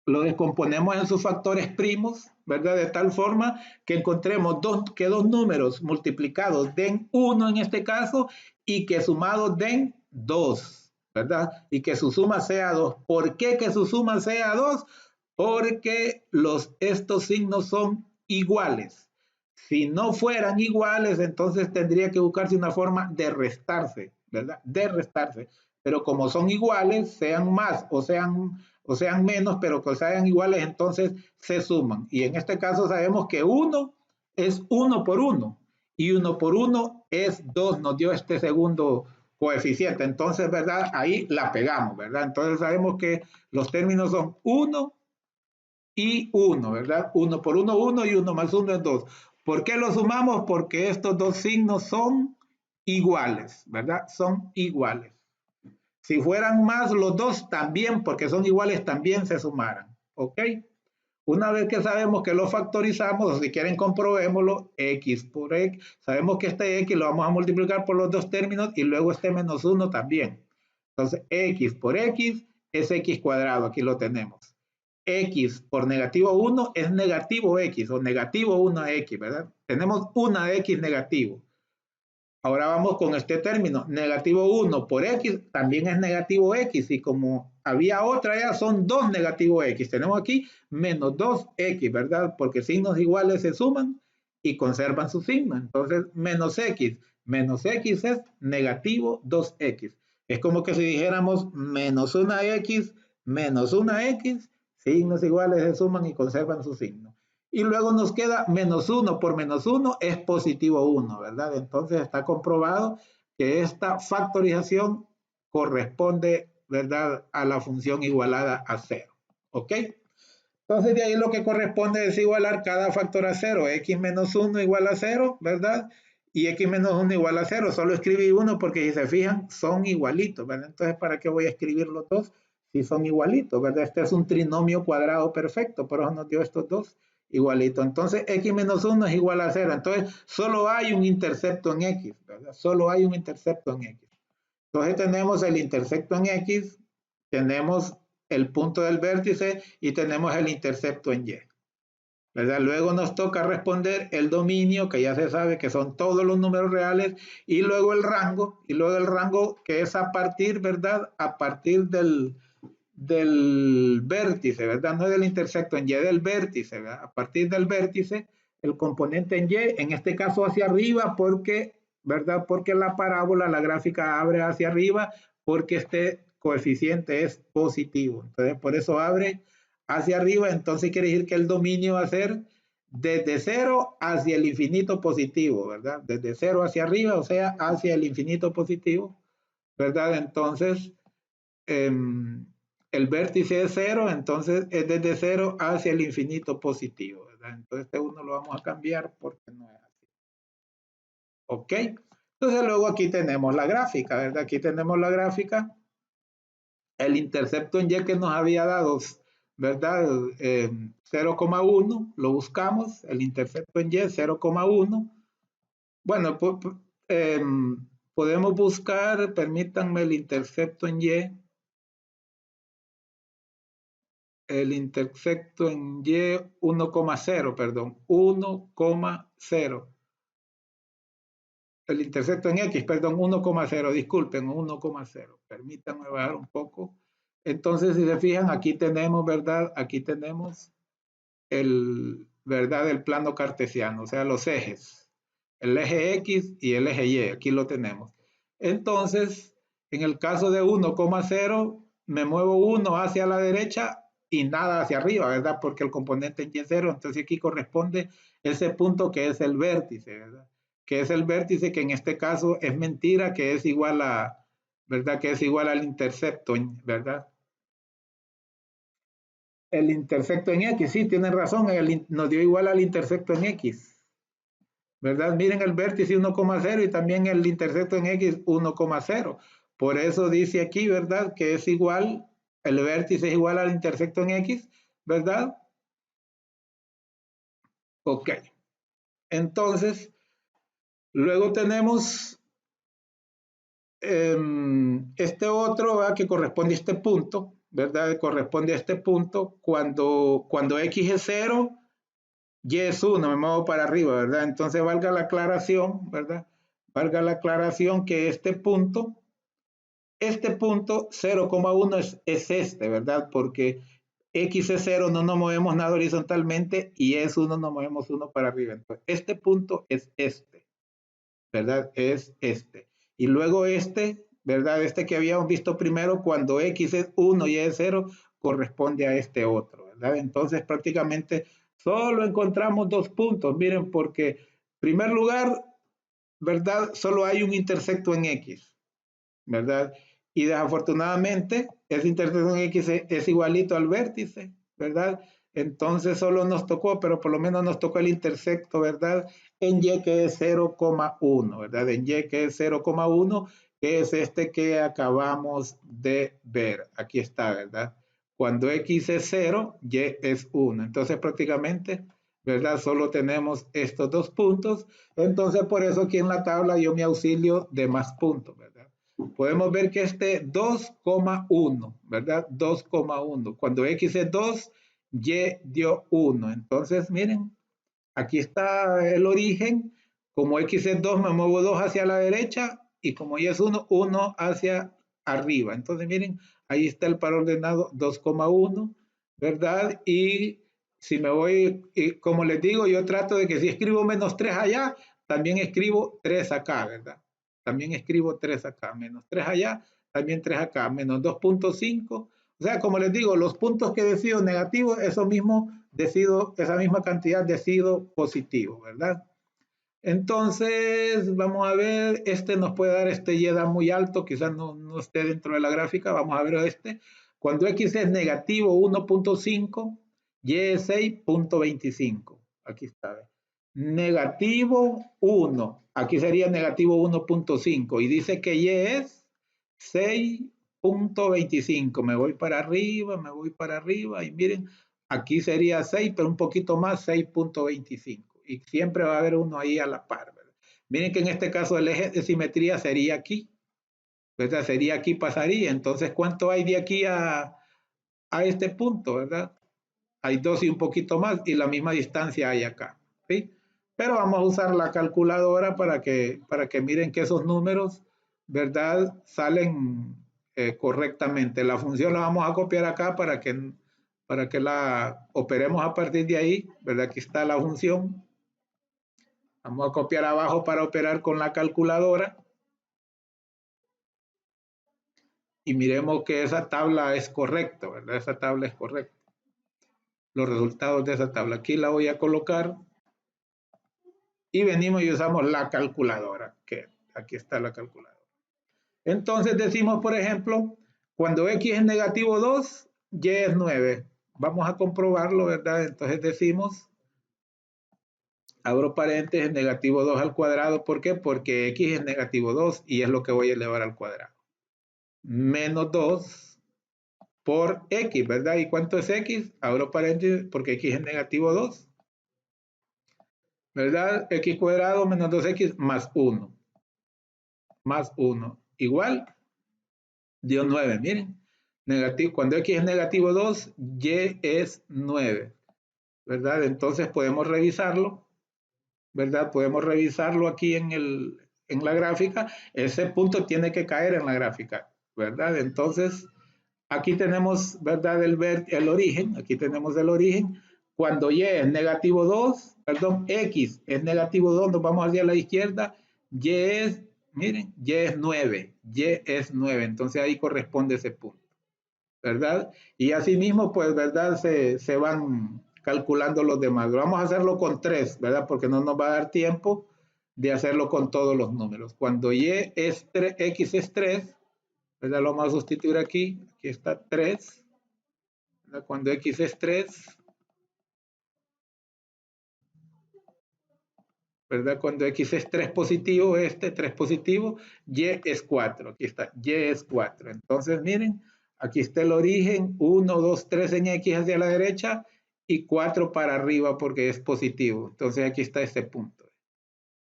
lo descomponemos en sus factores primos, ¿verdad? De tal forma que encontremos que dos números multiplicados den 1 en este caso y que sumados den 2, ¿verdad? Y que su suma sea 2. ¿Por qué que su suma sea 2? Porque estos signos son iguales. Si no fueran iguales, entonces tendría que buscarse una forma de restarse, ¿verdad? De restarse. Pero como son iguales, sean más o sean menos, pero que sean iguales, entonces se suman. Y en este caso sabemos que 1 es 1 por 1 y 1 por 1 es 2, nos dio este segundo coeficiente. Entonces, ¿verdad? Ahí la pegamos, ¿verdad? Entonces sabemos que los términos son 1 y 1, ¿verdad? 1 por 1, 1 y 1 más 1 es 2. ¿Por qué lo sumamos? Porque estos dos signos son iguales, ¿verdad? Son iguales. Si fueran más los dos, también, porque son iguales, también se sumaran. ¿Ok? Una vez que sabemos que lo factorizamos, o si quieren comprobémoslo, x por x, sabemos que este x lo vamos a multiplicar por los dos términos y luego este menos 1 también. Entonces, x por x es x cuadrado, aquí lo tenemos. X por negativo 1 es negativo x o negativo 1x, ¿verdad? Tenemos una x negativo. Ahora vamos con este término, negativo 1 por x también es negativo x y como había otra ya son 2 negativo x. Tenemos aquí menos 2x, ¿verdad? Porque signos iguales se suman y conservan su signo. Entonces menos x es negativo 2x. Es como que si dijéramos menos una x menos una x, signos iguales se suman y conservan su signo. Y luego nos queda menos 1 por menos 1 es positivo 1, ¿verdad? Entonces está comprobado que esta factorización corresponde, ¿verdad?, a la función igualada a 0. ¿Ok? Entonces de ahí lo que corresponde es igualar cada factor a 0. X menos 1 igual a 0, ¿verdad? Y x menos 1 igual a 0. Solo escribí 1 porque si se fijan son igualitos, ¿verdad? Entonces, ¿para qué voy a escribir los dos si son igualitos, ¿verdad? Este es un trinomio cuadrado perfecto, por eso nos dio estos dos igualitos. Entonces, x menos 1 es igual a 0. Entonces, solo hay un intercepto en x, ¿verdad? Solo hay un intercepto en x. Entonces, tenemos el intercepto en x, tenemos el punto del vértice y tenemos el intercepto en y, ¿verdad? Luego nos toca responder el dominio, que ya se sabe que son todos los números reales, y luego el rango que es a partir, ¿verdad? A partir del vértice, ¿verdad? No del intercepto en y, del vértice, ¿verdad? A partir del vértice, el componente en y, en este caso hacia arriba, porque, ¿verdad? Porque la parábola, la gráfica abre hacia arriba, porque este coeficiente es positivo. Entonces, por eso abre hacia arriba. Entonces, quiere decir que el dominio va a ser desde 0 hacia el infinito positivo, ¿verdad? Desde 0 hacia arriba, o sea, hacia el infinito positivo, ¿verdad? Entonces, el vértice es 0, entonces es desde 0 hacia el infinito positivo, ¿verdad? Entonces este 1 lo vamos a cambiar porque no es así. ¿Ok? Entonces luego aquí tenemos la gráfica, ¿verdad? Aquí tenemos la gráfica. El intercepto en y que nos había dado, ¿verdad? 0,1, lo buscamos. El intercepto en y, 0,1. Bueno, podemos buscar, permítanme, el intercepto en y. El intercepto en y 1,0, perdón, 1,0. El intercepto en x, perdón, 1,0, disculpen, 1,0. Permítanme bajar un poco. Entonces, si se fijan, aquí tenemos, ¿verdad? Aquí tenemos ¿verdad? El plano cartesiano, o sea, los ejes. El eje x y el eje y, aquí lo tenemos. Entonces, en el caso de 1,0, me muevo 1 hacia la derecha y nada hacia arriba, ¿verdad? Porque el componente en y es 0, entonces aquí corresponde ese punto que es el vértice, ¿verdad? Que es el vértice que en este caso es mentira, que es igual a, ¿verdad? Que es igual al intercepto, ¿verdad? El intercepto en x, sí, tienen razón, nos dio igual al intercepto en x, ¿verdad? Miren el vértice 1,0 y también el intercepto en x 1,0. Por eso dice aquí, ¿verdad? Que es igual, el vértice es igual al intercepto en x, ¿verdad? Ok. Entonces, luego tenemos este otro, ¿verdad? Que corresponde a este punto, ¿verdad? Corresponde a este punto cuando x es 0, y es 1, me muevo para arriba, ¿verdad? Entonces valga la aclaración, ¿verdad? Valga la aclaración que este punto 0,1 es este, ¿verdad? Porque x es 0, no nos movemos nada horizontalmente y es 1, nos movemos 1 para arriba. Entonces, este punto es este, ¿verdad? Es este. Y luego este, ¿verdad? Este que habíamos visto primero, cuando x es 1 y es 0, corresponde a este otro, ¿verdad? Entonces, prácticamente solo encontramos dos puntos, miren, porque en primer lugar, ¿verdad? Solo hay un intersecto en x, ¿verdad? Y desafortunadamente, ese intersecto en x es igualito al vértice, ¿verdad? Entonces solo nos tocó, pero por lo menos nos tocó el intersecto, ¿verdad? En y que es 0,1, ¿verdad? En y que es 0,1, que es este que acabamos de ver. Aquí está, ¿verdad? Cuando x es 0, y es 1. Entonces prácticamente, ¿verdad? Solo tenemos estos dos puntos. Entonces por eso aquí en la tabla yo me auxilio de más puntos, ¿verdad? podemos ver que este 2,1, ¿verdad? 2,1. Cuando X es 2, Y dio 1. Entonces, miren, aquí está el origen. Como X es 2, me muevo 2 hacia la derecha y como Y es 1, 1 hacia arriba. Entonces, miren, ahí está el par ordenado 2,1, ¿verdad? Y si me voy, y como les digo, yo trato de que si escribo menos 3 allá, también escribo 3 acá, ¿verdad? También escribo 3 acá, menos 3 allá, también 3 acá, menos 2,5. O sea, como les digo, los puntos que decido negativos, eso mismo decido, esa misma cantidad decido positivo, ¿verdad? Entonces, vamos a ver, este nos puede dar este Y da muy alto, quizás no esté dentro de la gráfica, vamos a ver este. Cuando X es negativo 1,5, Y es 6,25. Aquí está. Negativo 1, aquí sería negativo 1,5 y dice que Y es 6,25. Me voy para arriba y miren, aquí sería 6, pero un poquito más, 6,25. Y siempre va a haber uno ahí a la par, ¿verdad? Miren que en este caso el eje de simetría sería aquí, ¿verdad? Sería aquí, pasaría. Entonces, ¿cuánto hay de aquí a este punto, ¿verdad? Hay 2 y un poquito más, y la misma distancia hay acá, ¿sí? Pero vamos a usar la calculadora para que miren que esos números, ¿verdad? Salen correctamente. La función la vamos a copiar acá para que la operemos a partir de ahí, ¿verdad? Aquí está la función. Vamos a copiar abajo para operar con la calculadora. Y miremos que esa tabla es correcta, ¿verdad? Esa tabla es correcta. Los resultados de esa tabla. Aquí la voy a colocar. Y venimos y usamos la calculadora, que aquí está la calculadora. Entonces decimos, por ejemplo, cuando X es negativo 2, Y es 9. Vamos a comprobarlo, ¿verdad? Entonces decimos, abro paréntesis, negativo 2 al cuadrado. ¿Por qué? Porque X es negativo 2 y es lo que voy a elevar al cuadrado. Menos 2 por X, ¿verdad? ¿Y cuánto es X? Abro paréntesis porque X es negativo 2, ¿verdad? X cuadrado menos 2X más 1. Más 1 igual dio 9, miren. Negativo, cuando X es negativo 2, Y es 9, ¿verdad? Entonces podemos revisarlo, ¿verdad? Podemos revisarlo aquí en la gráfica. Ese punto tiene que caer en la gráfica, ¿verdad? Entonces, aquí tenemos, ¿verdad? El origen, aquí tenemos el origen. Cuando Y es negativo 2, perdón, X es negativo 2, nos vamos hacia la izquierda, Y es, miren, Y es 9, Y es 9, entonces ahí corresponde ese punto, ¿verdad? Y asimismo, pues, ¿verdad? Se van calculando los demás. Vamos a hacerlo con 3, ¿verdad? Porque no nos va a dar tiempo de hacerlo con todos los números. Cuando Y es 3, X es 3, ¿verdad? Lo vamos a sustituir aquí. Aquí está 3. ¿Verdad? Cuando X es 3, ¿verdad? Cuando X es 3 positivo, 3 positivo, Y es 4. Aquí está, Y es 4. Entonces, miren, aquí está el origen, 1, 2, 3 en X hacia la derecha y 4 para arriba porque es positivo. Entonces, aquí está este punto.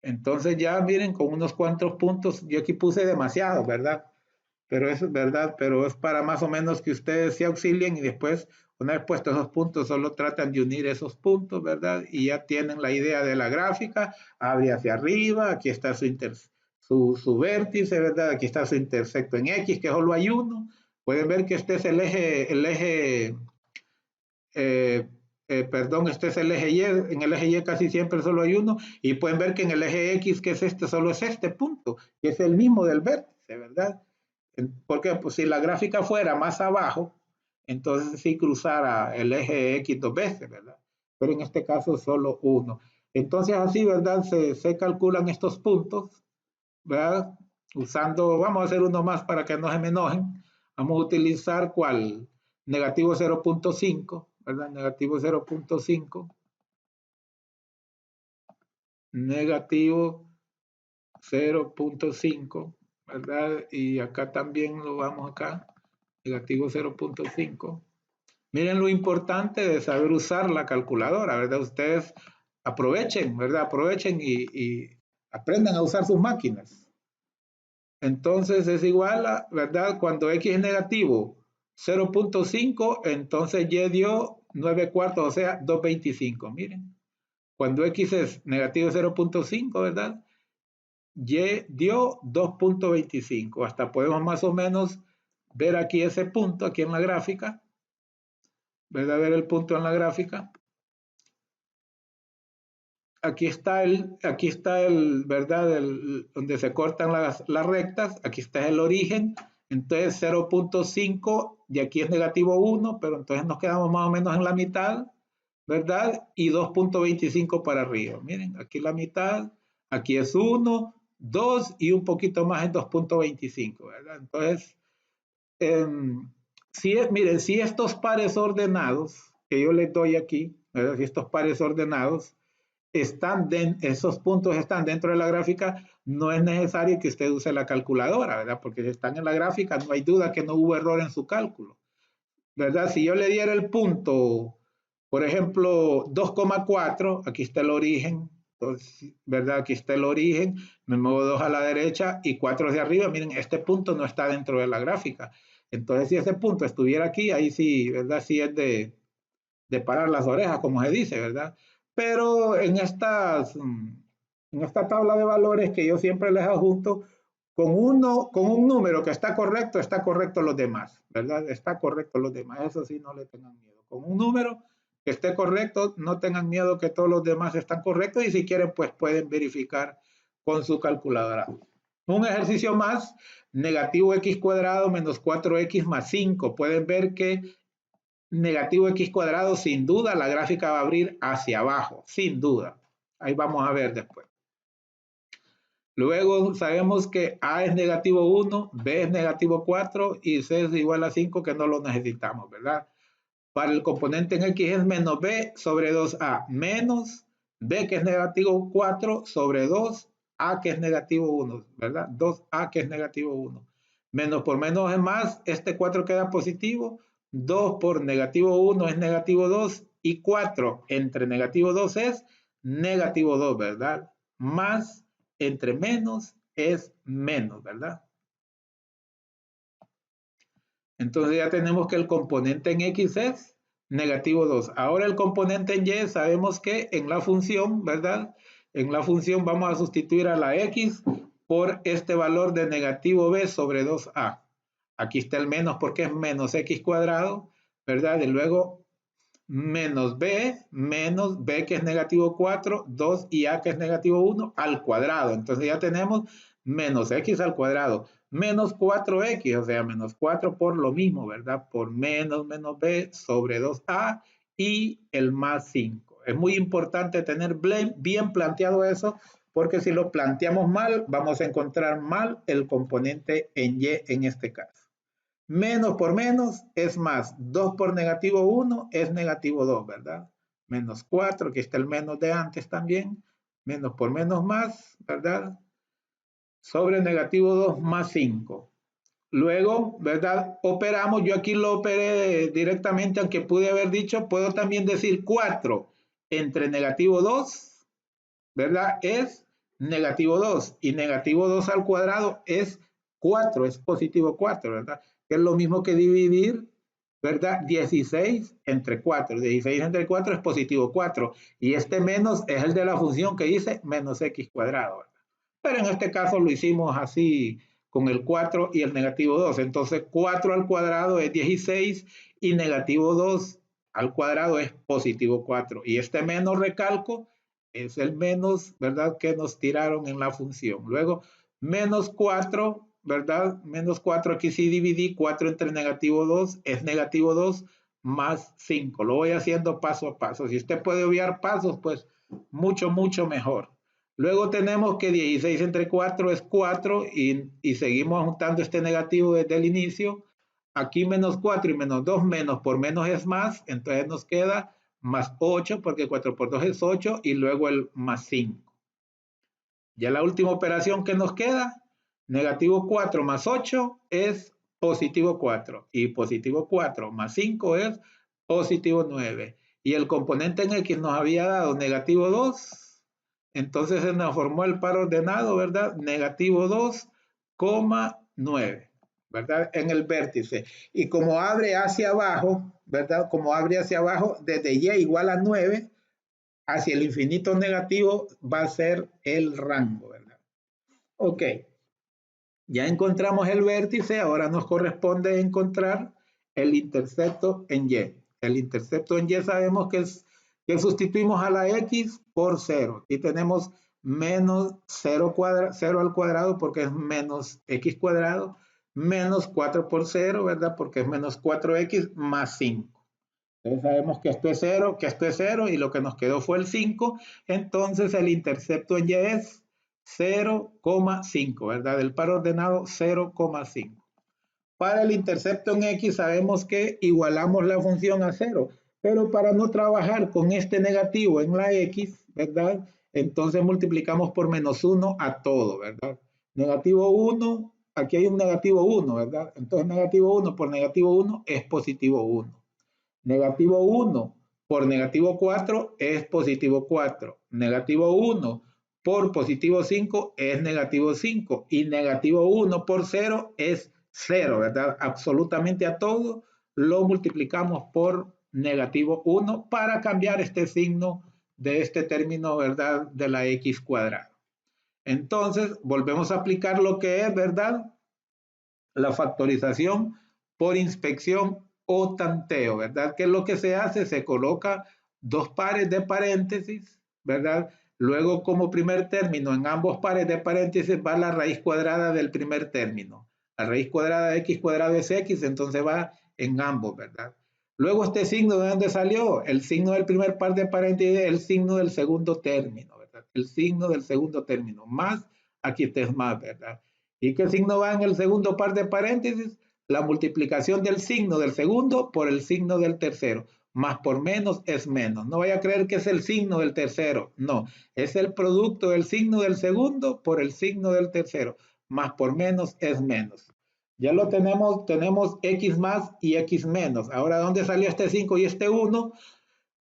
Entonces, ya miren, con unos cuantos puntos, yo aquí puse demasiado, ¿verdad? Pero eso es verdad, pero es para más o menos que ustedes se auxilien y después, una vez puestos esos puntos, solo tratan de unir esos puntos, ¿verdad? Y ya tienen la idea de la gráfica, abre hacia arriba, aquí está su vértice, ¿verdad? Aquí está su intersecto en X, que solo hay uno. Pueden ver que este es eh, perdón, este es el eje Y, en el eje Y casi siempre solo hay uno, y pueden ver que en el eje X, que es este, solo es este punto, que es el mismo del vértice, ¿verdad? Porque pues, si la gráfica fuera más abajo, entonces sí cruzara el eje X 2 veces, ¿verdad? Pero en este caso solo uno. Entonces así, ¿verdad? Se calculan estos puntos, ¿verdad? Usando, vamos a hacer uno más para que no se me enojen. Vamos a utilizar ¿cuál? Negativo 0,5, ¿verdad? Negativo 0,5. Negativo 0,5, ¿verdad? Y acá también lo vamos acá, negativo 0,5. Miren lo importante de saber usar la calculadora, ¿verdad? Ustedes aprovechen, ¿verdad? Aprovechen y aprendan a usar sus máquinas. Entonces es igual a, ¿verdad? Cuando X es negativo 0.5, entonces Y dio 9 cuartos, o sea, 2.25. Miren, cuando X es negativo 0.5, ¿verdad? Y dio 2.25. Hasta podemos más o menos ver aquí ese punto, aquí en la gráfica, ¿verdad? Ver el punto en la gráfica. Aquí está ¿verdad? Donde se cortan las rectas, aquí está el origen, entonces 0.5 y aquí es negativo 1, pero entonces nos quedamos más o menos en la mitad, ¿verdad? Y 2.25 para arriba. Miren, aquí la mitad, aquí es 1, 2 y un poquito más en 2.25, ¿verdad? Entonces, miren, si estos pares ordenados que yo les doy aquí, ¿verdad? Si estos pares ordenados esos puntos están dentro de la gráfica, no es necesario que usted use la calculadora, ¿verdad? Porque si están en la gráfica, no hay duda que no hubo error en su cálculo, ¿verdad? Si yo le diera el punto, por ejemplo, 2,4, aquí está el origen, entonces, ¿verdad? Aquí está el origen, me muevo 2 a la derecha y 4 hacia arriba, miren, este punto no está dentro de la gráfica. Entonces, si ese punto estuviera aquí, ahí sí, ¿verdad? Sí es de parar las orejas, como se dice, ¿verdad? Pero en esta tabla de valores que yo siempre les adjunto, con un número que está correcto los demás, ¿verdad? Está correcto los demás, eso sí, no le tengan miedo. Con un número que esté correcto, no tengan miedo que todos los demás están correctos y si quieren, pues pueden verificar con su calculadora. Un ejercicio más, negativo x cuadrado menos 4x más 5. Pueden ver que negativo x cuadrado, sin duda, la gráfica va a abrir hacia abajo, sin duda. Ahí vamos a ver después. Luego sabemos que A es negativo 1, B es negativo 4 y C es igual a 5, que no lo necesitamos, ¿verdad? Para el componente en X es menos B sobre 2A, menos B que es negativo 4 sobre 2A que es negativo 1, ¿verdad? 2A que es negativo 1. Menos por menos es más, este 4 queda positivo, 2 por negativo 1 es negativo 2 y 4 entre negativo 2 es negativo 2, ¿verdad? Más entre menos es menos, ¿verdad? Entonces ya tenemos que el componente en X es negativo 2. Ahora el componente en Y sabemos que en la función, ¿verdad? En la función vamos a sustituir a la X por este valor de negativo B sobre 2A. Aquí está el menos porque es menos X cuadrado, ¿verdad? Y luego menos B que es negativo 4, 2 y A que es negativo 1 al cuadrado. Entonces ya tenemos menos X al cuadrado, menos 4X, o sea, menos 4 por lo mismo, ¿verdad? Por menos B sobre 2A y el más 5. Es muy importante tener bien planteado eso, porque si lo planteamos mal, vamos a encontrar mal el componente en Y en este caso. Menos por menos es más. 2 por negativo 1 es negativo 2, ¿verdad? Menos 4, aquí está el menos de antes también. Menos por menos más, ¿verdad? Sobre negativo 2 más 5. Luego, ¿verdad? Operamos, yo aquí lo operé directamente, aunque pude haber dicho, puedo también decir 4 entre negativo 2, ¿verdad? Es negativo 2 y negativo 2 al cuadrado es 4, es positivo 4, ¿verdad? Que es lo mismo que dividir, ¿verdad? 16 entre 4. 16 entre 4 es positivo 4 y este menos es el de la función que dice menos x cuadrado, ¿verdad? Pero en este caso lo hicimos así con el 4 y el negativo 2. Entonces 4 al cuadrado es 16 y negativo 2 al cuadrado es positivo 4. Y este menos, recalco, es el menos, ¿verdad? Que nos tiraron en la función. Luego, menos 4, ¿verdad? Menos 4, aquí sí dividí 4 entre negativo 2, es negativo 2 más 5. Lo voy haciendo paso a paso. Si usted puede obviar pasos, pues mucho, mucho mejor. Luego tenemos que 16 entre 4 es 4 y seguimos juntando este negativo desde el inicio. Aquí menos 4 y menos 2, menos por menos es más, entonces nos queda más 8 porque 4 por 2 es 8 y luego el más 5. Ya la última operación que nos queda, negativo 4 más 8 es positivo 4 y positivo 4 más 5 es positivo 9. Y el componente en X nos había dado negativo 2, entonces se nos formó el par ordenado, ¿verdad? Negativo 2 9, ¿verdad? En el vértice. Y como abre hacia abajo, ¿verdad? Como abre hacia abajo, desde y igual a 9, hacia el infinito negativo va a ser el rango, ¿verdad? Ok, ya encontramos el vértice, ahora nos corresponde encontrar el intercepto en y. El intercepto en y sabemos que sustituimos a la x por 0. Aquí tenemos menos 0 al cuadrado porque es menos x cuadrado, menos 4 por 0, ¿verdad? Porque es menos 4x más 5. Entonces sabemos que esto es 0, que esto es 0 y lo que nos quedó fue el 5. Entonces el intercepto en y es 0,5, ¿verdad? El par ordenado 0,5. Para el intercepto en x sabemos que igualamos la función a 0, pero para no trabajar con este negativo en la x, ¿verdad? Entonces multiplicamos por menos 1 a todo, ¿verdad? Negativo 1, aquí hay un negativo 1, ¿verdad? Entonces negativo 1 por negativo 1 es positivo 1. Negativo 1 por negativo 4 es positivo 4. Negativo 1 por positivo 5 es negativo 5. Y negativo 1 por 0 es 0, ¿verdad? Absolutamente a todo lo multiplicamos por negativo 1 para cambiar este signo de este término, ¿verdad? De la x cuadrada. Entonces, volvemos a aplicar lo que es, ¿verdad? La factorización por inspección o tanteo, ¿verdad? ¿Qué es lo que se hace? Se coloca dos pares de paréntesis, ¿verdad? Luego, como primer término, en ambos pares de paréntesis va la raíz cuadrada del primer término. La raíz cuadrada de x cuadrado es x, entonces va en ambos, ¿verdad? Luego, este signo, ¿de dónde salió? El signo del primer par de paréntesis es el signo del segundo término, ¿verdad? El signo del segundo término, más, aquí este es más, ¿verdad? ¿Y qué signo va en el segundo par de paréntesis? La multiplicación del signo del segundo por el signo del tercero. Más por menos es menos. No vaya a creer que es el signo del tercero. No, es el producto del signo del segundo por el signo del tercero. Más por menos es menos. Ya lo tenemos x más y x menos. Ahora, ¿dónde salió este 5 y este 1?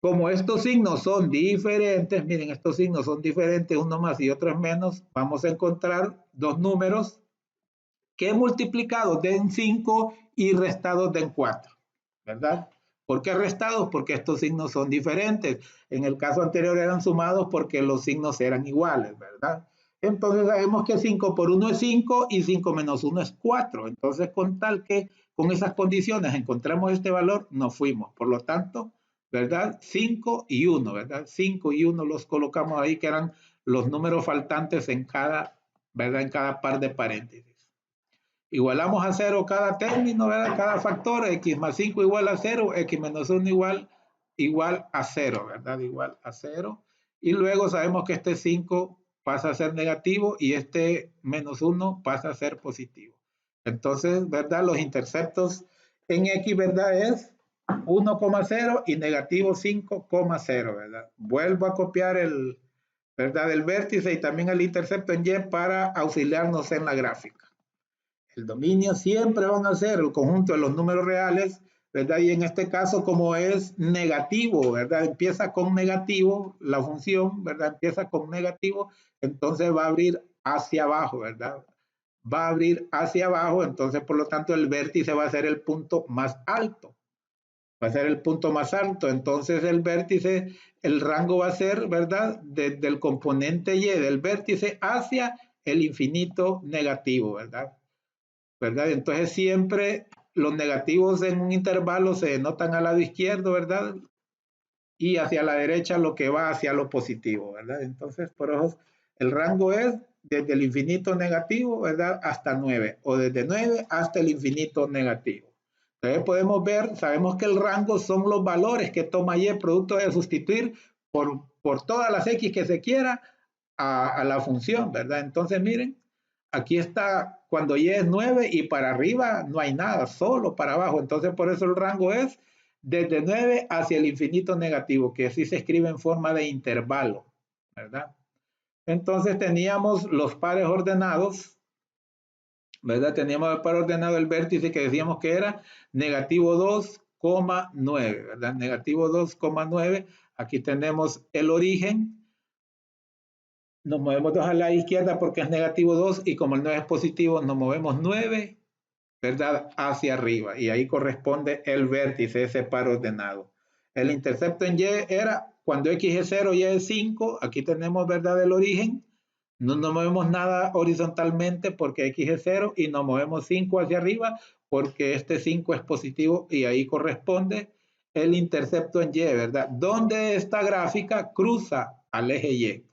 Como estos signos son diferentes, miren, estos signos son diferentes, uno más y otro es menos, vamos a encontrar dos números que multiplicados den 5 y restados den 4, ¿verdad? ¿Por qué restados? Porque estos signos son diferentes. En el caso anterior eran sumados porque los signos eran iguales, ¿verdad? Entonces sabemos que 5 por 1 es 5 y 5 menos 1 es 4. Entonces con tal que con esas condiciones encontramos este valor, nos fuimos. Por lo tanto, ¿verdad? 5 y 1, ¿verdad? 5 y 1 los colocamos ahí que eran los números faltantes en cada, ¿verdad? En cada par de paréntesis. Igualamos a 0 cada término, ¿verdad? Cada factor, x más 5 igual a 0, x menos 1 igual a 0, ¿verdad? Igual a 0. Y luego sabemos que este 5 pasa a ser negativo y este menos 1 pasa a ser positivo. Entonces, ¿verdad? Los interceptos en x, ¿verdad? Es 1,0 y negativo 5,0, ¿verdad? Vuelvo a copiar ¿verdad? El vértice y también el intercepto en y para auxiliarnos en la gráfica. El dominio siempre van a ser el conjunto de los números reales, ¿verdad? Y en este caso, como es negativo, ¿verdad? Empieza con negativo la función, ¿verdad? Empieza con negativo, entonces va a abrir hacia abajo, ¿verdad? Va a abrir hacia abajo, entonces por lo tanto el vértice va a ser el punto más alto. Va a ser el punto más alto, entonces el vértice, el rango va a ser, ¿verdad? Desde el componente y del vértice hacia el infinito negativo, ¿verdad? ¿Verdad? Entonces siempre los negativos en un intervalo se denotan al lado izquierdo, ¿verdad? Y hacia la derecha lo que va hacia lo positivo, ¿verdad? Entonces, por eso el rango es desde el infinito negativo, ¿verdad? Hasta 9, o desde 9 hasta el infinito negativo. Entonces podemos ver, sabemos que el rango son los valores que toma y producto de sustituir por todas las x que se quiera a la función, ¿verdad? Entonces miren, aquí está cuando y es 9 y para arriba no hay nada, solo para abajo. Entonces por eso el rango es desde 9 hacia el infinito negativo, que así se escribe en forma de intervalo, ¿verdad? Entonces teníamos los pares ordenados, ¿verdad? Teníamos el par ordenado del vértice que decíamos que era negativo 2,9, ¿verdad? Negativo 2,9. Aquí tenemos el origen, Nos movemos 2 a la izquierda porque es negativo 2 y como el 9 es positivo, nos movemos 9, ¿verdad? Hacia arriba y ahí corresponde el vértice, ese par ordenado. El intercepto en Y era cuando X es 0, Y es 5, aquí tenemos, ¿verdad? El origen, no nos movemos nada horizontalmente porque X es 0 y nos movemos 5 hacia arriba porque este 5 es positivo y ahí corresponde el intercepto en Y, ¿verdad? Donde esta gráfica cruza al eje Y.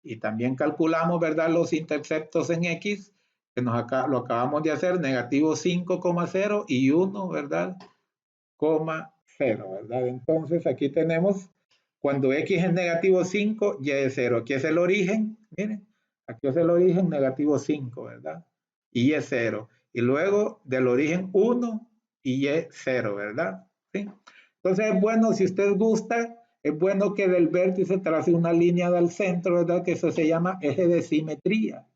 Y también calculamos, ¿verdad? Los interceptos en X, que lo acabamos de hacer, negativo 5,0 y 1, ¿verdad? 0, ¿verdad? Entonces aquí tenemos, cuando X es negativo 5, Y es 0. Aquí es el origen, miren, aquí es el origen negativo 5, ¿verdad? Y Y es 0. Y luego del origen 1 y Y 0, ¿verdad? ¿Sí? Entonces es bueno, si usted gusta, es bueno que del vértice trace una línea del centro, ¿verdad? Que eso se llama eje de simetría,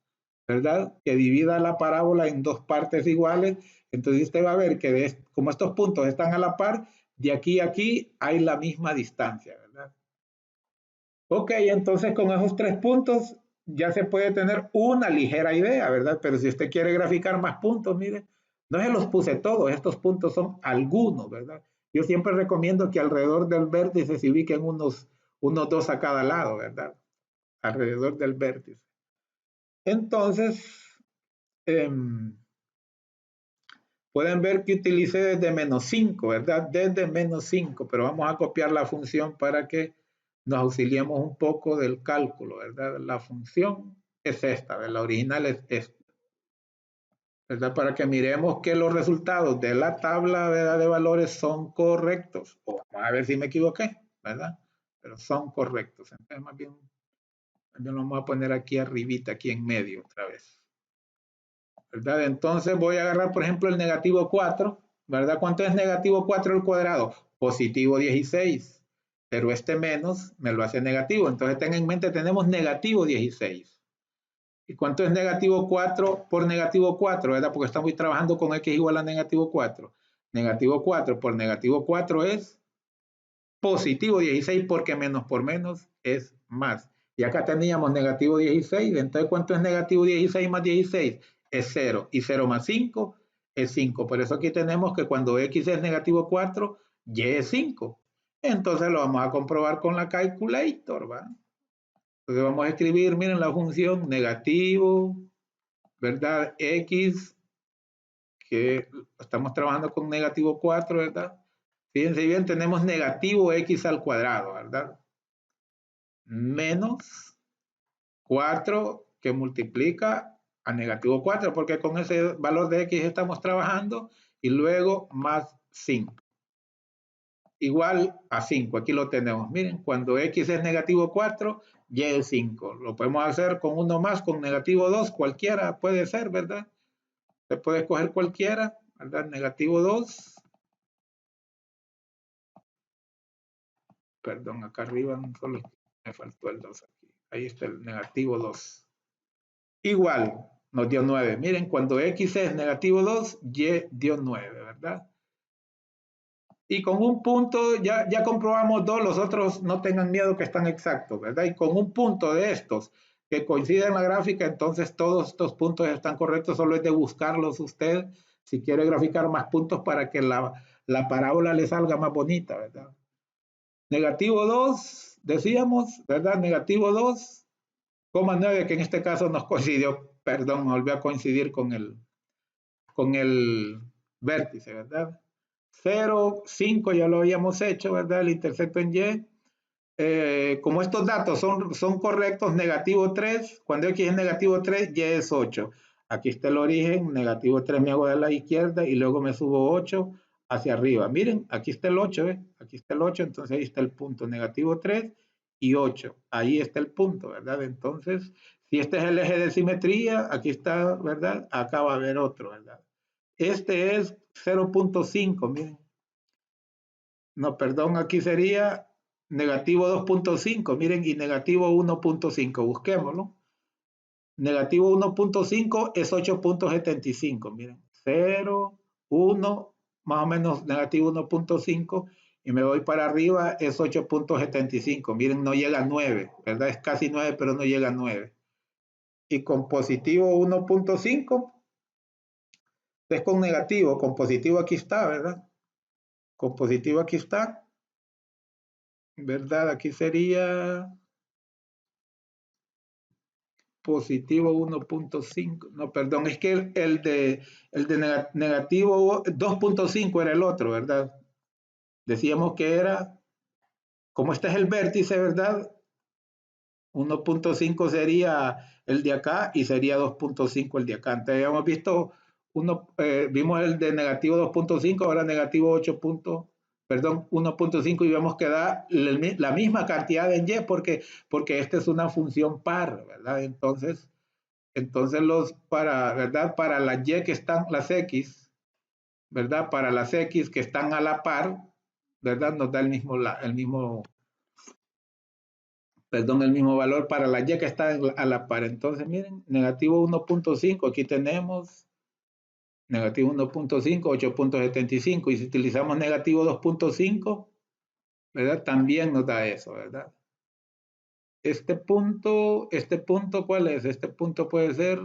¿verdad? Que divida la parábola en dos partes iguales. Entonces usted va a ver que como estos puntos están a la par, de aquí a aquí hay la misma distancia, ¿verdad? Ok, entonces con esos 3 puntos ya se puede tener una ligera idea, ¿verdad? Pero si usted quiere graficar más puntos, mire, no se los puse todos, estos puntos son algunos, ¿verdad? Yo siempre recomiendo que alrededor del vértice se ubiquen unos 2 a cada lado, ¿verdad? Alrededor del vértice. Entonces, eh, pueden ver que utilicé desde -5, ¿verdad? Desde -5, pero vamos a copiar la función para que nos auxiliemos un poco del cálculo, ¿verdad? La función es esta, ¿verdad? La original es esta, ¿verdad? Para que miremos que los resultados de la tabla, ¿verdad? De valores son correctos. O vamos a ver si me equivoqué, ¿verdad? Pero son correctos. Entonces, más bien lo vamos a poner aquí arribita, aquí en medio otra vez. ¿Verdad? Entonces voy a agarrar, por ejemplo, el negativo 4, ¿verdad? ¿Cuánto es negativo 4 al cuadrado? Positivo 16, pero este menos me lo hace negativo. Entonces tengan en mente, tenemos negativo 16. ¿Y cuánto es negativo 4 por negativo 4? ¿Verdad? Porque estamos trabajando con x igual a negativo 4. Negativo 4 por negativo 4 es positivo 16 porque menos por menos es más. Y acá teníamos negativo 16, entonces ¿cuánto es negativo 16 más 16? Es 0, y 0 más 5 es 5. Por eso aquí tenemos que cuando x es negativo 4, y es 5. Entonces lo vamos a comprobar con la calculator, ¿va? Entonces vamos a escribir, miren la función negativo, ¿verdad? X, que estamos trabajando con negativo 4, ¿verdad? Fíjense bien, tenemos negativo x al cuadrado, ¿verdad? Menos 4 que multiplica a negativo 4, porque con ese valor de x estamos trabajando, y luego más 5. Igual a 5, aquí lo tenemos. Miren, cuando x es negativo 4, y es 5. Lo podemos hacer con uno más, con negativo 2, cualquiera puede ser, ¿verdad? Se puede escoger cualquiera, ¿verdad? Negativo 2. Perdón, acá arriba solo me faltó el 2 aquí. Ahí está el negativo 2. Igual, nos dio 9. Miren, cuando x es negativo 2, y dio 9, ¿verdad? Y con un punto, ya comprobamos dos, los otros no tengan miedo que están exactos, ¿verdad? Y con un punto de estos que coincide en la gráfica, entonces todos estos puntos están correctos, solo es de buscarlos usted si quiere graficar más puntos para que la parábola le salga más bonita, ¿verdad? Negativo 2, decíamos, ¿verdad? Negativo 2,9, que en este caso nos coincidió, perdón, me volvió a coincidir con el vértice, ¿verdad? 0, 5 ya lo habíamos hecho, ¿verdad? El intercepto en Y. Como estos datos son correctos, negativo 3, cuando X es negativo 3, Y es 8. Aquí está el origen, negativo 3 me hago de la izquierda y luego me subo 8 hacia arriba. Miren, aquí está el 8, ¿eh? Aquí está el 8, entonces ahí está el punto, negativo 3 y 8. Ahí está el punto, ¿verdad? Entonces, si este es el eje de simetría, aquí está, ¿verdad? Acá va a haber otro, ¿verdad? Este es 0,5, miren. No, perdón, aquí sería negativo 2,5, miren, y negativo 1,5, busquémoslo. Negativo 1,5 es 8,75, miren, 0, 1, más o menos negativo 1,5, y me voy para arriba, es 8.75. Miren, no llega a 9, ¿verdad? Es casi 9, pero no llega a 9. Y con positivo 1.5, es con negativo. Con positivo aquí está, ¿verdad? Con positivo aquí está, ¿verdad? Aquí sería positivo 1.5. No, perdón, es que el de negativo 2.5 era el otro, ¿verdad? Decíamos que era, como este es el vértice, ¿verdad? 1.5 sería el de acá y sería 2.5 el de acá. Entonces habíamos visto, vimos el de negativo 2.5, ahora negativo 8. Perdón, 1.5 y vemos que da la misma cantidad en y porque esta es una función par, ¿verdad? Entonces ¿verdad? Para las y que están, las x, ¿verdad? Para las x que están a la par, ¿verdad? Nos da el mismo valor para la y que está a la par. Entonces, miren, negativo 1.5, aquí tenemos negativo 1.5, 8.75, y si utilizamos negativo 2.5, ¿verdad? También nos da eso, ¿verdad? Este punto, ¿cuál es? Este punto puede ser,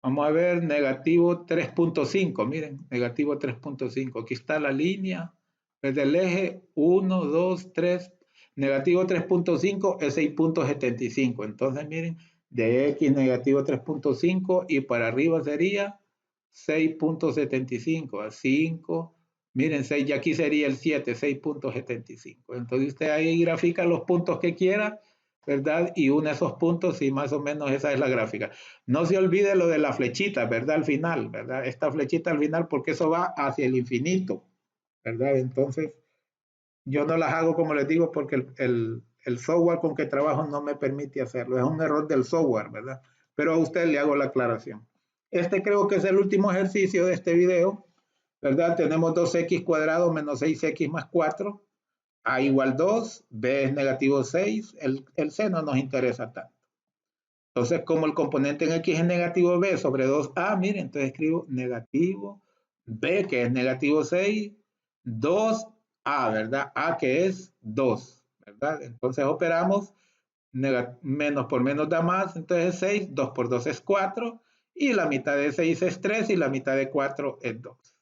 vamos a ver, negativo 3.5, miren, negativo 3.5, aquí está la línea, desde el eje 1, 2, 3, negativo 3.5 es 6.75, entonces miren, de x negativo 3.5 y para arriba sería 6.75 a 5, miren, 6, y aquí sería el 7, 6.75, entonces usted ahí grafica los puntos que quiera, ¿verdad? Y une esos puntos y más o menos esa es la gráfica. No se olvide lo de la flechita, ¿verdad? Al final, ¿verdad? Esta flechita al final porque eso va hacia el infinito, ¿verdad? Entonces, yo no las hago como les digo porque el software con que trabajo no me permite hacerlo. Es un error del software, ¿verdad? Pero a usted le hago la aclaración. Este creo que es el último ejercicio de este video, ¿verdad? Tenemos 2x cuadrado menos 6x más 4. A igual 2, B es negativo 6, el C no nos interesa tanto. Entonces, como el componente en X es negativo B sobre 2A, miren, entonces escribo negativo B, que es negativo 6, 2A, ¿verdad? A, que es 2, ¿verdad? Entonces operamos, menos por menos da más, entonces es 6, 2 por 2 es 4, y la mitad de 6 es 3, y la mitad de 4 es 2,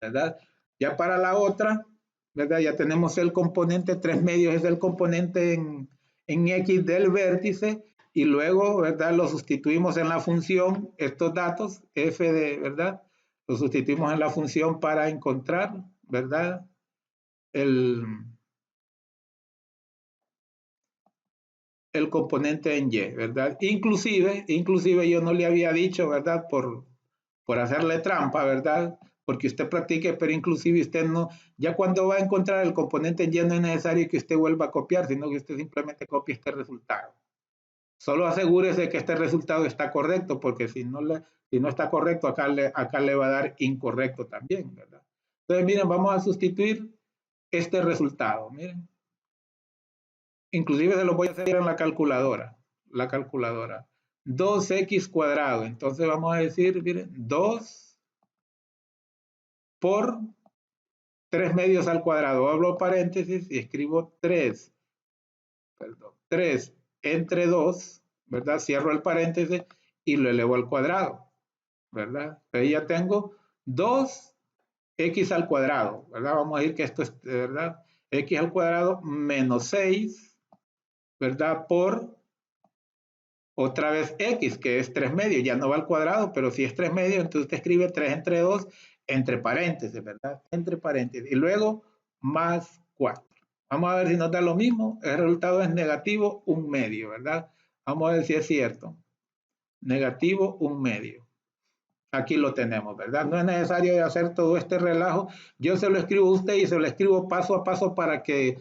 ¿verdad? Ya para la otra, ¿verdad? Ya tenemos el componente, 3 medios es el componente en X del vértice, y luego, ¿verdad? Lo sustituimos en la función, estos datos, f de, ¿verdad? Lo sustituimos en la función para encontrar, ¿verdad? El componente en Y, ¿verdad? Inclusive yo no le había dicho, ¿verdad? Por hacerle trampa, ¿verdad? Porque usted practique, pero inclusive usted no, ya cuando va a encontrar el componente en Y no es necesario que usted vuelva a copiar, sino que usted simplemente copie este resultado. Solo asegúrese que este resultado está correcto, porque si no está correcto, acá le va a dar incorrecto también, ¿verdad? Entonces, miren, vamos a sustituir este resultado, miren. Inclusive se lo voy a hacer en la calculadora. 2x cuadrado. Entonces vamos a decir, miren, 2 por 3 medios al cuadrado. Abro paréntesis y escribo 3. Perdón, 3 entre 2, ¿verdad? Cierro el paréntesis y lo elevo al cuadrado, ¿verdad? Entonces ya tengo 2x al cuadrado, ¿verdad? Vamos a decir que esto es, ¿verdad? X al cuadrado menos 6, ¿verdad? Por otra vez x, que es 3 medios, ya no va al cuadrado, pero si es 3 medios, entonces usted escribe 3 entre 2, entre paréntesis, ¿verdad? Entre paréntesis. Y luego más 4. Vamos a ver si nos da lo mismo. El resultado es negativo 1 medio, ¿verdad? Vamos a ver si es cierto. Negativo 1 medio. Aquí lo tenemos, ¿verdad? No es necesario hacer todo este relajo. Yo se lo escribo a usted y se lo escribo paso a paso para que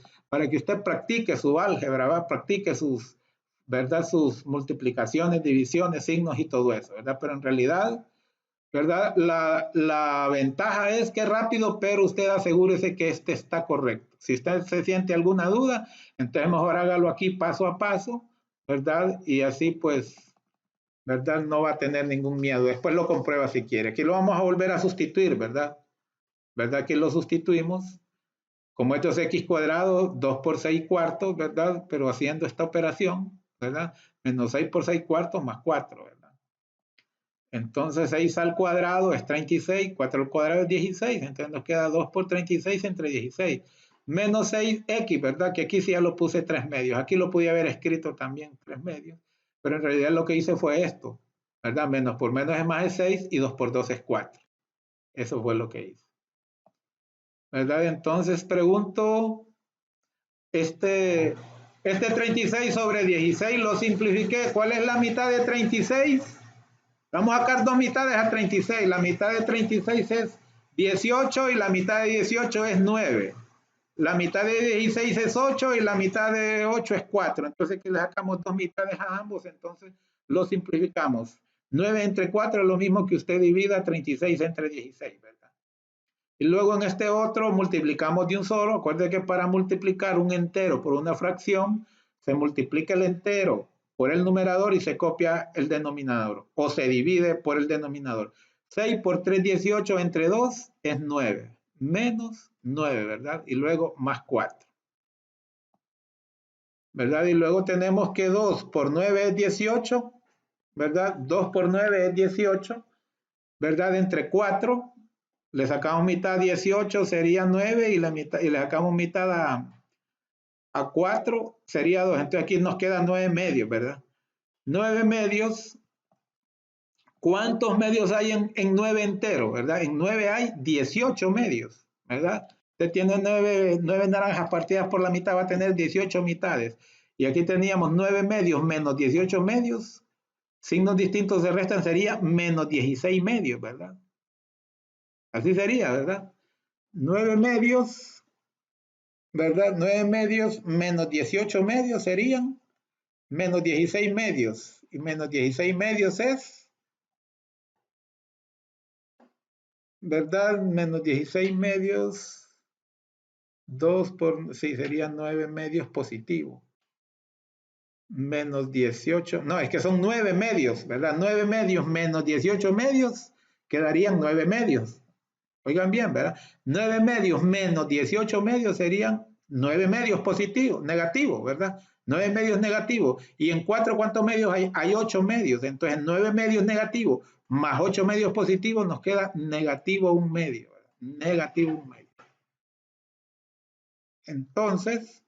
usted practique su álgebra, ¿verdad? Practique sus, ¿verdad? Sus multiplicaciones, divisiones, signos y todo eso, ¿verdad? Pero en realidad, ¿verdad? La ventaja es que es rápido, pero usted asegúrese que este está correcto. Si usted se siente alguna duda, entonces mejor hágalo aquí paso a paso, ¿verdad? Y así pues, ¿verdad? No va a tener ningún miedo. Después lo comprueba si quiere. Aquí lo vamos a volver a sustituir, ¿verdad? ¿verdad? Que lo sustituimos. Como esto es x cuadrado, 2 por 6 cuartos, ¿verdad? Pero haciendo esta operación, ¿verdad? Menos 6 por 6 cuartos más 4, ¿verdad? Entonces 6 al cuadrado es 36, 4 al cuadrado es 16, entonces nos queda 2 por 36 entre 16. Menos 6x, ¿verdad? Que aquí sí ya lo puse 3 medios. Aquí lo podía haber escrito también 3 medios, pero en realidad lo que hice fue esto, ¿verdad? Menos por menos es más de 6 y 2 por 2 es 4. Eso fue lo que hice, ¿verdad? Entonces pregunto, este, este 36 sobre 16 lo simplifiqué. ¿Cuál es la mitad de 36? Vamos a sacar dos mitades a 36. La mitad de 36 es 18 y la mitad de 18 es 9. La mitad de 16 es 8 y la mitad de 8 es 4. Entonces aquí le sacamos dos mitades a ambos, entonces lo simplificamos. 9 entre 4 es lo mismo que usted divida 36 entre 16, ¿verdad? Y luego en este otro multiplicamos de un solo. Acuérdense que para multiplicar un entero por una fracción, se multiplica el entero por el numerador y se copia el denominador. O se divide por el denominador. 6 por 3, 18 entre 2 es 9. Menos 9, ¿verdad? Y luego más 4. ¿Verdad? Y luego tenemos que 2 por 9 es 18. ¿Verdad? 2 por 9 es 18. ¿Verdad? Entre 4 le sacamos mitad 18 sería 9 y, y le sacamos mitad a 4 sería 2. Entonces aquí nos quedan 9 medios, ¿verdad? 9 medios. ¿Cuántos medios hay en 9 enteros, verdad? En 9 hay 18 medios, ¿verdad? Usted tiene 9 naranjas partidas por la mitad, va a tener 18 mitades. Y aquí teníamos 9 medios menos 18 medios. Signos distintos se restan, sería menos 16 medios, ¿verdad? Así sería, ¿verdad? 9 medios, ¿verdad? 9 medios menos 18 medios serían menos 16 medios. Y menos 16 medios es, ¿verdad? Menos 16 medios, 2 por, sí, serían 9 medios positivos. Menos 18, no, es que son 9 medios, ¿verdad? 9 medios menos 18 medios, quedarían 9 medios. Oigan bien, ¿verdad? 9 medios menos 18 medios serían 9 medios positivos, negativos, ¿verdad? 9 medios negativos. Y en 4, ¿cuántos medios hay? Hay 8 medios. Entonces, 9 medios negativos más 8 medios positivos nos queda negativo un medio, ¿verdad? Negativo un medio. Entonces,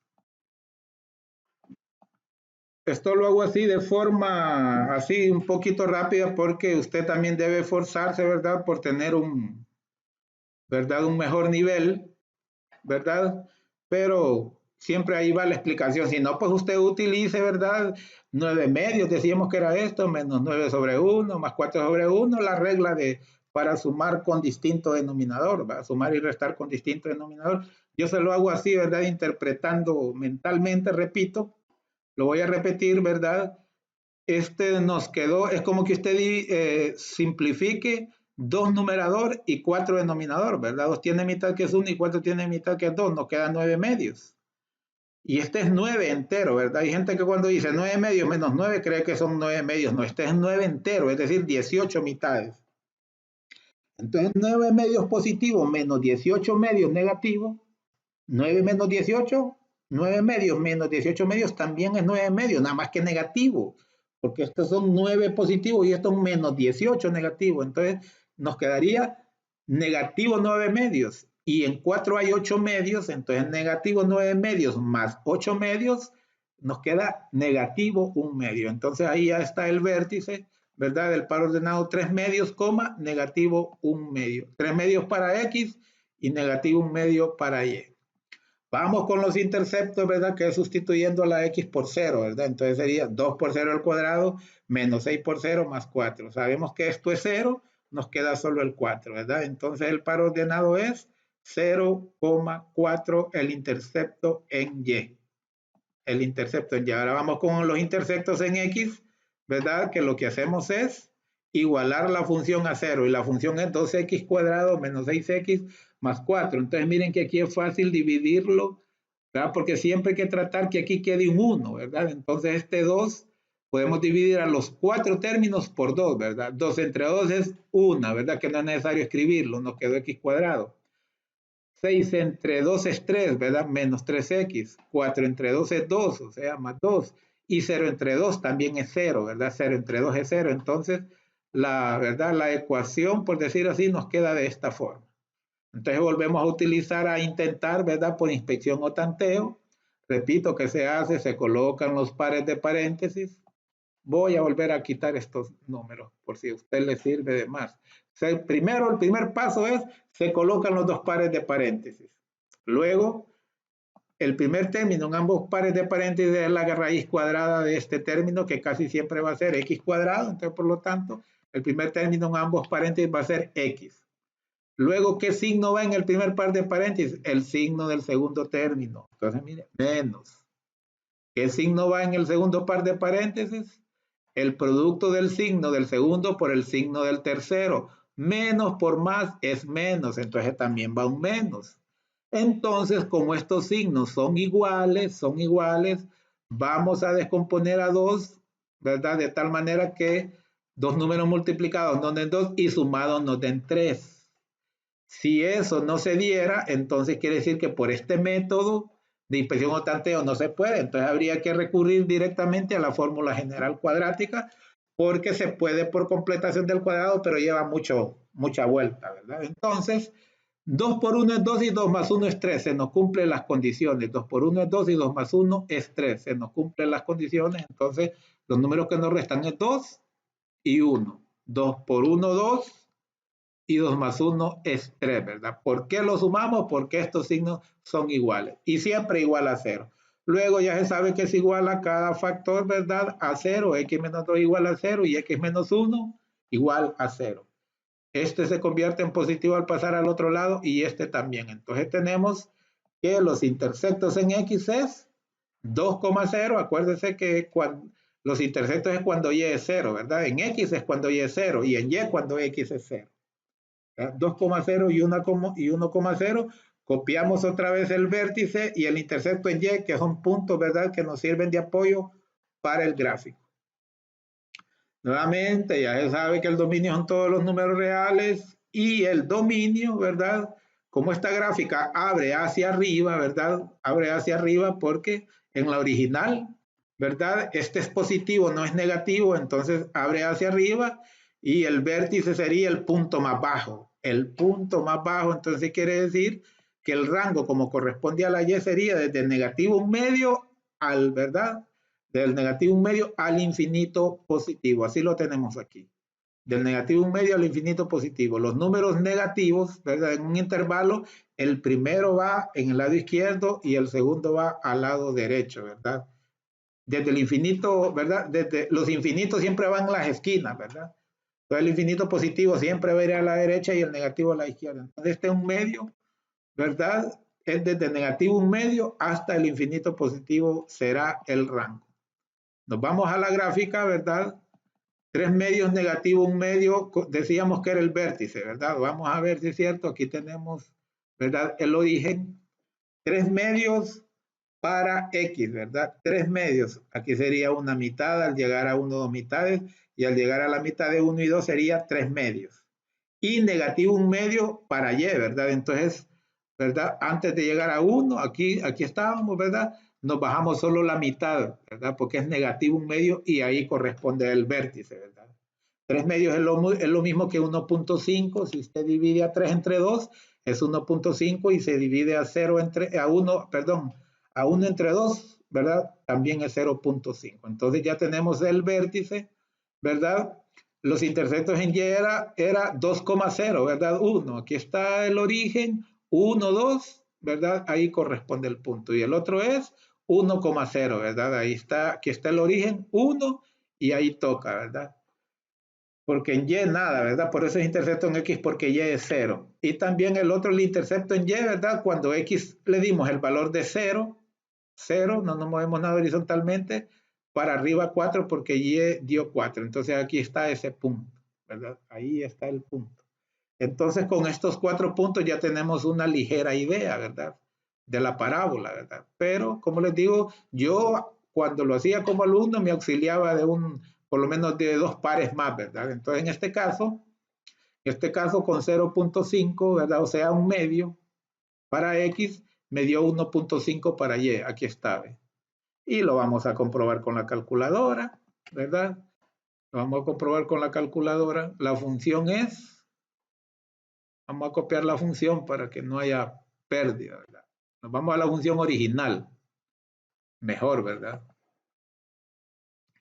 esto lo hago así de forma, así un poquito rápida porque usted también debe esforzarse, ¿verdad? Por tener un, ¿verdad? Un mejor nivel, ¿verdad? Pero siempre ahí va la explicación. Si no, pues usted utilice, ¿verdad? 9 medios, decíamos que era esto, menos 9 sobre 1, más 4 sobre 1, la regla de para sumar con distinto denominador, ¿verdad? Sumar y restar con distinto denominador. Yo se lo hago así, ¿verdad? Interpretando mentalmente, repito, lo voy a repetir, ¿verdad? Este nos quedó, es como que usted simplifique 2 numerador y 4 denominador, ¿verdad? 2 tiene mitad que es 1 y 4 tiene mitad que es 2, nos quedan 9 medios. Y este es 9 entero, ¿verdad? Hay gente que cuando dice 9 medios menos 9 cree que son 9 medios. No, este es 9 entero, es decir, 18 mitades. Entonces 9 medios positivos menos 18 medios negativos. 9 menos 18, 9 medios menos 18 medios también es 9 medios, nada más que negativo, porque estos son 9 positivos y estos son menos 18 negativos. Entonces nos quedaría negativo 9 medios. Y en 4 hay 8 medios, entonces negativo 9 medios más 8 medios, nos queda negativo 1 medio. Entonces ahí ya está el vértice, ¿verdad? Del par ordenado 3 medios, coma, negativo 1 medio. 3 medios para X y negativo 1 medio para Y. Vamos con los interceptos, ¿verdad? Que es sustituyendo a la x por 0, ¿verdad? Entonces sería 2 por 0 al cuadrado menos 6 por 0 más 4. Sabemos que esto es 0, nos queda solo el 4, ¿verdad? Entonces el par ordenado es 0,4 el intercepto en y. El intercepto en y. Ahora vamos con los interceptos en x, ¿verdad? Que lo que hacemos es igualar la función a 0 y la función es 2x cuadrado menos 6x más 4. Entonces miren que aquí es fácil dividirlo, ¿verdad? Porque siempre hay que tratar que aquí quede un 1, ¿verdad? Entonces este 2 podemos dividir a los 4 términos por 2, ¿verdad? 2 entre 2 es 1, ¿verdad? Que no es necesario escribirlo, nos quedó x cuadrado. 6 entre 2 es 3, ¿verdad? Menos 3x. 4 entre 2 es 2, o sea, más 2. Y 0 entre 2 también es 0, ¿verdad? 0 entre 2 es 0. Entonces, ¿verdad? La ecuación, por decir así, nos queda de esta forma. Entonces volvemos a utilizar, a intentar, ¿verdad? Por inspección o tanteo. Repito, ¿qué se hace? Se colocan los pares de paréntesis. Voy a volver a quitar estos números por si a usted le sirve de más. Primero, el primer paso es, se colocan los dos pares de paréntesis. Luego, el primer término en ambos pares de paréntesis es la raíz cuadrada de este término, que casi siempre va a ser x cuadrado. Entonces, por lo tanto, el primer término en ambos paréntesis va a ser x. Luego, ¿qué signo va en el primer par de paréntesis? El signo del segundo término. Entonces, mire, menos. ¿Qué signo va en el segundo par de paréntesis? El producto del signo del segundo por el signo del tercero. Menos por más es menos, entonces también va un menos. Entonces, como estos signos son iguales, vamos a descomponer a 2, ¿verdad? De tal manera que dos números multiplicados nos den 2 y sumados nos den 3. Si eso no se diera, entonces quiere decir que por este método de inspección o tanteo no se puede. Entonces habría que recurrir directamente a la fórmula general cuadrática, porque se puede por completación del cuadrado, pero lleva mucha vuelta, ¿verdad? Entonces, 2 por 1 es 2 y 2 más 1 es 3. Se nos cumplen las condiciones. 2 por 1 es 2 y 2 más 1 es 3. Se nos cumplen las condiciones. Entonces, los números que nos restan es 2 y 1. 2 por 1, 2. Y 2 más 1 es 3, ¿verdad? ¿Por qué lo sumamos? Porque estos signos son iguales y siempre igual a 0. Luego ya se sabe que es igual a cada factor, ¿verdad? A 0, x menos 2 igual a 0 y x menos 1 igual a 0. Este se convierte en positivo al pasar al otro lado y este también. Entonces tenemos que los intersectos en x es 2,0. Acuérdense que los intersectos es cuando y es 0, ¿verdad? En x es cuando y es 0 y en y cuando x es 0. 2,0 y 1,0, copiamos otra vez el vértice y el intersecto en Y, que son puntos, ¿verdad?, que nos sirven de apoyo para el gráfico. Nuevamente, ya se sabe que el dominio son todos los números reales y el dominio, ¿verdad? Como esta gráfica abre hacia arriba, ¿verdad? Abre hacia arriba porque en la original, ¿verdad? Este es positivo, no es negativo, entonces abre hacia arriba y el vértice sería el punto más bajo. El punto más bajo, entonces quiere decir que el rango como corresponde a la Y sería desde el negativo 1/2 al, ¿verdad?, del negativo 1/2 al infinito positivo. Así lo tenemos aquí. Del negativo 1/2 al infinito positivo. Los números negativos, ¿verdad?, en un intervalo, el primero va en el lado izquierdo y el segundo va al lado derecho, ¿verdad? Desde el infinito, ¿verdad? Desde los infinitos siempre van en las esquinas, ¿verdad? Entonces el infinito positivo siempre va a ir a la derecha y el negativo a la izquierda. Entonces este 1/2, ¿verdad?, es desde el negativo 1/2 hasta el infinito positivo será el rango. Nos vamos a la gráfica, ¿verdad? 3/2 negativo 1/2, decíamos que era el vértice, ¿verdad? Vamos a ver si es cierto. Aquí tenemos, ¿verdad?, el origen. 3/2 para x, ¿verdad? 3/2. Aquí sería una mitad al llegar a 1, 2 mitades. Y al llegar a la mitad de 1 y 2 sería 3/2. Y negativo 1/2 para y, ¿verdad? Entonces, ¿verdad? Antes de llegar a 1, aquí estábamos, ¿verdad? Nos bajamos solo la mitad, ¿verdad? Porque es negativo 1/2 y ahí corresponde el vértice, ¿verdad? 3/2 es lo mismo que 1.5. Si usted divide a 3 entre 2, es 1.5 y se divide a 0 a 1, perdón, a 1 entre 2, ¿verdad? También es 0.5. Entonces ya tenemos el vértice, ¿verdad? Los intersectos en Y era 2,0, ¿verdad? 1. Aquí está el origen, 1, 2, ¿verdad? Ahí corresponde el punto. Y el otro es 1,0, ¿verdad? Ahí está, aquí está el origen, 1, y ahí toca, ¿verdad? Porque en Y nada, ¿verdad? Por eso es intercepto en X, porque Y es 0. Y también el otro, el intercepto en Y, ¿verdad? Cuando X le dimos el valor de 0, no nos movemos nada horizontalmente, para arriba 4 porque Y dio 4. Entonces aquí está ese punto, ¿verdad? Ahí está el punto. Entonces con estos 4 puntos ya tenemos una ligera idea, ¿verdad?, de la parábola, ¿verdad? Pero, como les digo, yo cuando lo hacía como alumno me auxiliaba de por lo menos de 2 pares más, ¿verdad? Entonces en este caso con 0.5, ¿verdad? O sea, 1/2, para X, me dio 1.5 para Y. Aquí está. ¿Ve? Y lo vamos a comprobar con la calculadora, ¿verdad? Lo vamos a comprobar con la calculadora. La función es, vamos a copiar la función para que no haya pérdida, ¿verdad? Nos vamos a la función original. Mejor, ¿verdad?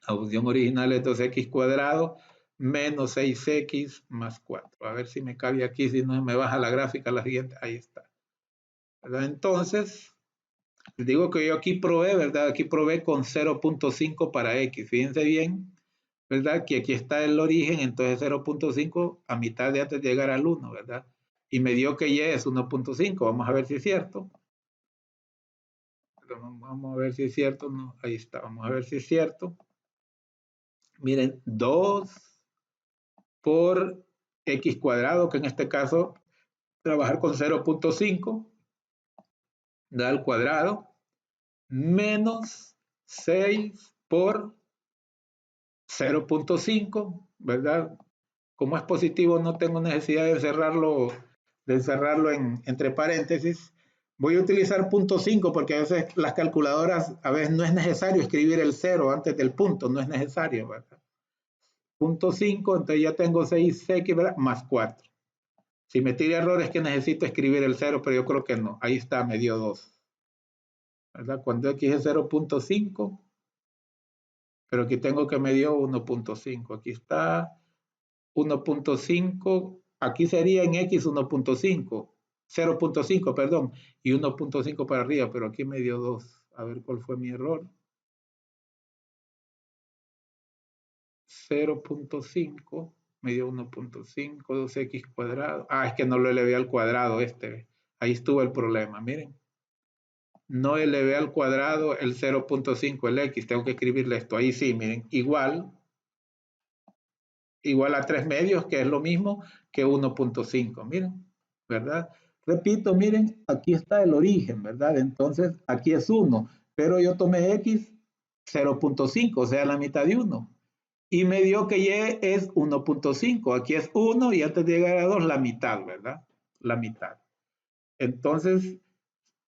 La función original es 2x cuadrado menos 6x más 4. A ver si me cabe aquí, si no me baja la gráfica la siguiente. Ahí está. ¿Verdad? Entonces, les digo que yo aquí probé, ¿verdad? Aquí probé con 0.5 para x. Fíjense bien, ¿verdad? Que aquí está el origen, entonces 0.5 a mitad de antes de llegar al 1, ¿verdad? Y me dio que y es 1.5. Vamos a ver si es cierto. Vamos a ver si es cierto. No, ahí está. Vamos a ver si es cierto. Miren, 2 por x cuadrado, que en este caso trabajar con 0.5 da al cuadrado, menos 6 por 0.5, ¿verdad? Como es positivo, no tengo necesidad de encerrarlo entre paréntesis. Voy a utilizar punto 5 porque a veces las calculadoras, a veces no es necesario escribir el 0 antes del punto, no es necesario, ¿verdad? Punto 5, entonces ya tengo 6x, ¿verdad? Más 4. Si me tira error es que necesito escribir el 0, pero yo creo que no. Ahí está, me dio 2. ¿Verdad? Cuando x es 0.5, pero aquí tengo que me dio 1.5. Aquí está 1.5. Aquí sería en x 1.5. 0.5, perdón. Y 1.5 para arriba, pero aquí me dio 2. A ver cuál fue mi error. 0.5 me dio 1.5, 2x cuadrado. Ah, es que no lo elevé al cuadrado este. Ahí estuvo el problema, miren. No elevé al cuadrado el 0.5, el x, tengo que escribirle esto. Ahí sí, miren, igual a 3 medios, que es lo mismo que 1.5, miren, ¿verdad? Repito, miren, aquí está el origen, ¿verdad? Entonces, aquí es 1, pero yo tomé x 0.5, o sea, la mitad de 1. Y me dio que y es 1.5, aquí es 1 y antes de llegar a 2, la mitad, ¿verdad? La mitad. Entonces,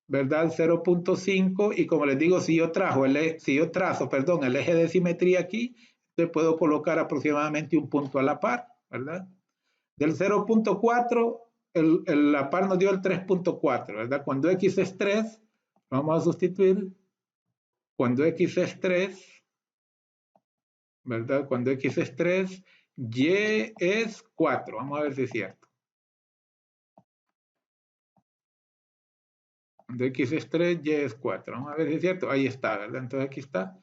¿verdad? 0.5 y como les digo, si yo trazo, el eje de simetría aquí, te puedo colocar aproximadamente un punto a la par, ¿verdad? Del 0.4, la par nos dio el 3.4, ¿verdad? Cuando x es 3, vamos a sustituir, cuando x es 3, ¿verdad? Cuando x es 3, y es 4, vamos a ver si es cierto. Cuando x es 3, y es 4. Vamos a ver si es cierto. Ahí está, ¿verdad? Entonces aquí está.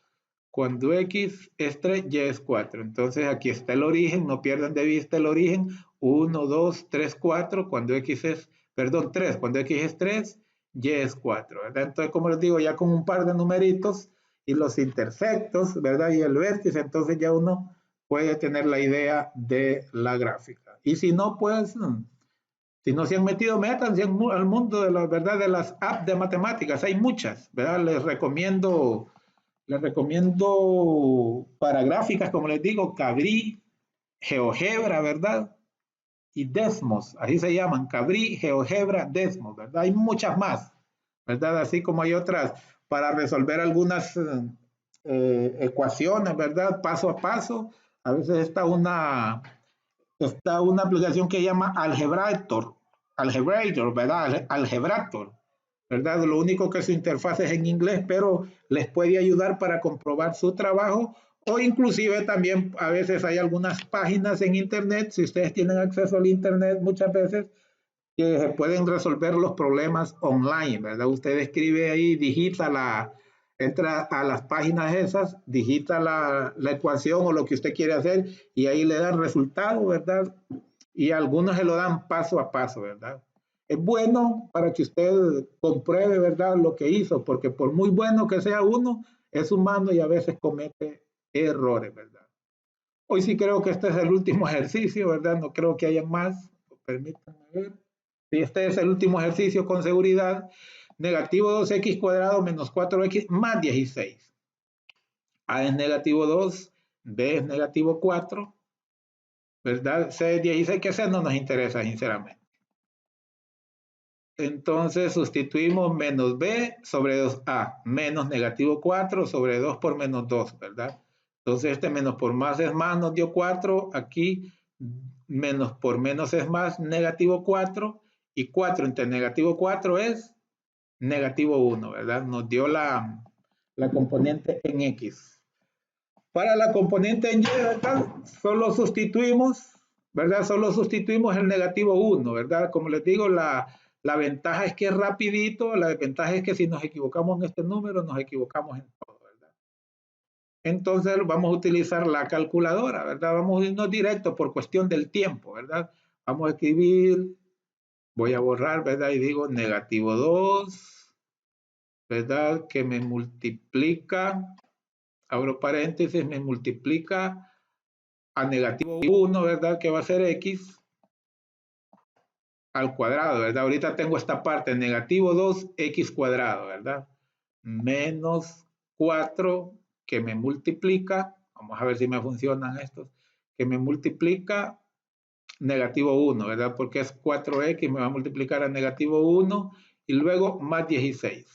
Cuando x es 3, y es 4. Entonces aquí está el origen. No pierdan de vista el origen. 1, 2, 3, 4. Cuando x es, perdón, 3. Cuando x es 3, y es 4. ¿Verdad? Entonces, como les digo, ya con un par de numeritos y los intersectos, ¿verdad? Y el vértice, entonces ya uno puede tener la idea de la gráfica. Y si no, pues... Si no se han metido, métanse al mundo de la verdad de las apps de matemáticas. Hay muchas, ¿verdad? Les recomiendo para gráficas, como les digo, Cabri, GeoGebra, ¿verdad? Y Desmos, así se llaman, Cabri, GeoGebra, Desmos, ¿verdad? Hay muchas más, ¿verdad? Así como hay otras para resolver algunas ecuaciones, ¿verdad? Paso a paso. A veces está una aplicación que se llama Algebrator, ¿verdad? Algebrator, ¿verdad? Lo único que su interfaz es en inglés, pero les puede ayudar para comprobar su trabajo o inclusive también a veces hay algunas páginas en internet, si ustedes tienen acceso al internet muchas veces, que se pueden resolver los problemas online, ¿verdad? Usted escribe ahí, entra a las páginas esas, digita la ecuación o lo que usted quiere hacer y ahí le dan resultado, ¿verdad? Y algunos se lo dan paso a paso, ¿verdad? Es bueno para que usted compruebe, ¿verdad? Lo que hizo, porque por muy bueno que sea uno, es humano y a veces comete errores, ¿verdad? Hoy sí creo que este es el último ejercicio, ¿verdad? No creo que haya más. Permítanme ver. Si este es el último ejercicio con seguridad, negativo 2x cuadrado menos 4x más 16. A es negativo 2, B es negativo 4, ¿verdad? C es 16, que C no nos interesa, sinceramente. Entonces sustituimos menos b sobre 2a, menos negativo 4 sobre 2 por menos 2, ¿verdad? Entonces este menos por más es más, nos dio 4, aquí menos por menos es más, negativo 4, y 4 entre negativo 4 es negativo 1, ¿verdad? Nos dio la componente en x. Para la componente en y, ¿verdad? Solo sustituimos, ¿verdad? Solo sustituimos el negativo 1, ¿verdad? Como les digo, la ventaja es que es rapidito, la desventaja es que si nos equivocamos en este número, nos equivocamos en todo, ¿verdad? Entonces vamos a utilizar la calculadora, ¿verdad? Vamos a irnos directo por cuestión del tiempo, ¿verdad? Vamos a escribir, voy a borrar, ¿verdad? Y digo negativo 2, ¿verdad? Que me multiplica, abro paréntesis, me multiplica a negativo 1, ¿verdad? Que va a ser x al cuadrado, ¿verdad? Ahorita tengo esta parte, negativo 2x cuadrado, ¿verdad? Menos 4 que me multiplica, vamos a ver si me funcionan estos, que me multiplica negativo 1, ¿verdad? Porque es 4x, me va a multiplicar a negativo 1 y luego más 16.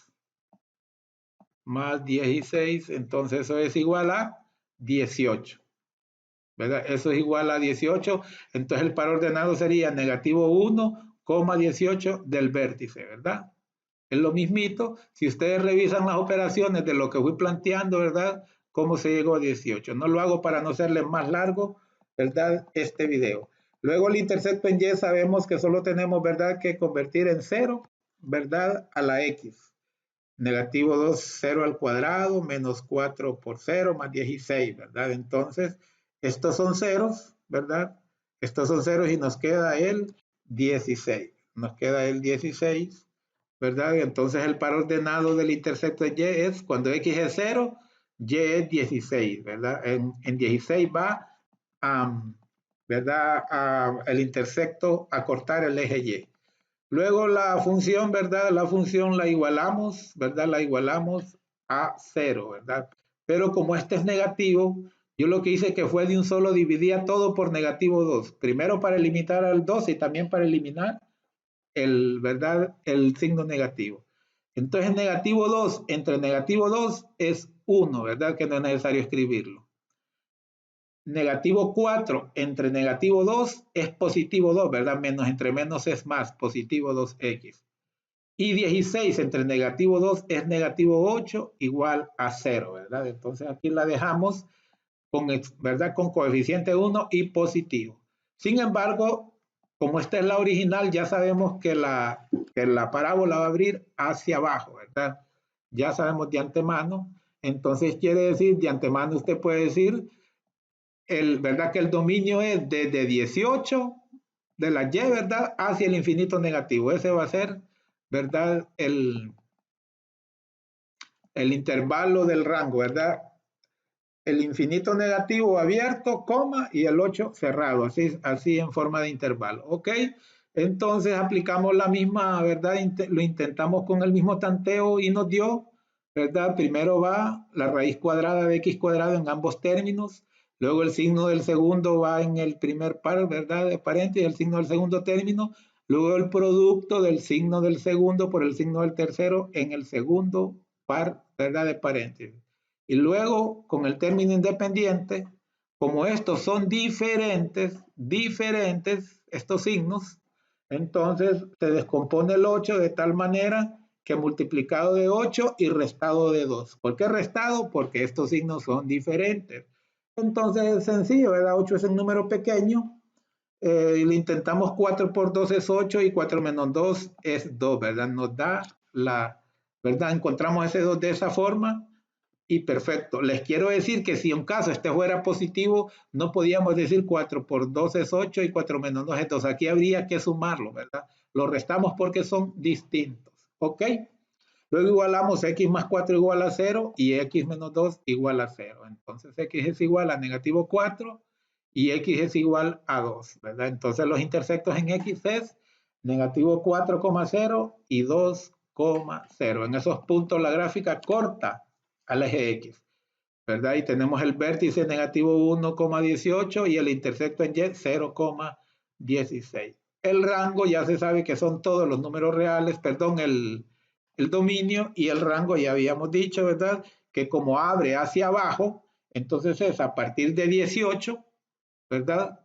Más 16, entonces eso es igual a 18. ¿Verdad? Eso es igual a 18, entonces el par ordenado sería negativo 1, 18 del vértice, ¿verdad? Es lo mismito, si ustedes revisan las operaciones de lo que fui planteando, ¿verdad? Cómo se llegó a 18. No lo hago para no hacerle más largo, ¿verdad? Este video. Luego el intersecto en y sabemos que solo tenemos, ¿verdad? Que convertir en 0, ¿verdad? A la x. Negativo 2, 0 al cuadrado, menos 4 por 0, más 16, ¿verdad? Entonces, estos son ceros, ¿verdad? Estos son ceros y nos queda el 16. Nos queda el 16, ¿verdad? Entonces, el par ordenado del intersecto de y es, cuando x es 0, y es 16, ¿verdad? En 16 va, ¿verdad? El intersecto a cortar el eje y. Luego la función, ¿verdad? La función la igualamos, ¿verdad? La igualamos a 0, ¿verdad? Pero como este es negativo, yo lo que hice que fue de un solo dividía todo por negativo 2. Primero para eliminar al 2 y también para eliminar el, ¿verdad? El signo negativo. Entonces negativo 2 entre negativo 2 es 1, ¿verdad? Que no es necesario escribirlo. Negativo 4 entre negativo 2 es positivo 2, ¿verdad? Menos entre menos es más, positivo 2x. Y 16 entre negativo 2 es negativo 8 igual a 0, ¿verdad? Entonces aquí la dejamos con, ¿verdad? Con coeficiente 1 y positivo. Sin embargo, como esta es la original, ya sabemos que la parábola va a abrir hacia abajo, ¿verdad? Ya sabemos de antemano. Entonces quiere decir, de antemano usted puede decir, ¿verdad? Que el dominio es desde 18 de la y, ¿verdad? Hacia el infinito negativo. Ese va a ser, ¿verdad? El intervalo del rango, ¿verdad? El infinito negativo abierto, coma, y el 8 cerrado, así en forma de intervalo, ¿ok? Entonces aplicamos la misma, ¿verdad? Lo intentamos con el mismo tanteo y nos dio, ¿verdad? Primero va la raíz cuadrada de x cuadrado en ambos términos, luego el signo del segundo va en el primer par, ¿verdad? De paréntesis, el signo del segundo término, luego el producto del signo del segundo por el signo del tercero en el segundo par, ¿verdad? De paréntesis. Y luego, con el término independiente, como estos son diferentes, estos signos, entonces se descompone el 8 de tal manera que multiplicado de 8 y restado de 2. ¿Por qué restado? Porque estos signos son diferentes. Entonces es sencillo, ¿verdad? 8 es un número pequeño. Y le intentamos 4 por 2 es 8 y 4 menos 2 es 2, ¿verdad? Nos da la, ¿verdad? Encontramos ese 2 de esa forma. Y perfecto. Les quiero decir que si en caso este fuera positivo, no podíamos decir 4 por 2 es 8 y 4 menos 2 es 2. Aquí habría que sumarlo, ¿verdad? Lo restamos porque son distintos. ¿Ok? Luego igualamos x más 4 igual a 0 y x menos 2 igual a 0. Entonces x es igual a negativo 4 y x es igual a 2, ¿verdad? Entonces los intersectos en x es negativo 4,0 y 2,0. En esos puntos la gráfica corta al eje X, ¿verdad? Y tenemos el vértice negativo 1,18 y el intersecto en Y 0,16. El rango ya se sabe que son todos los números reales, perdón, el dominio, y el rango ya habíamos dicho, ¿verdad? Que como abre hacia abajo, entonces es a partir de 18, ¿verdad?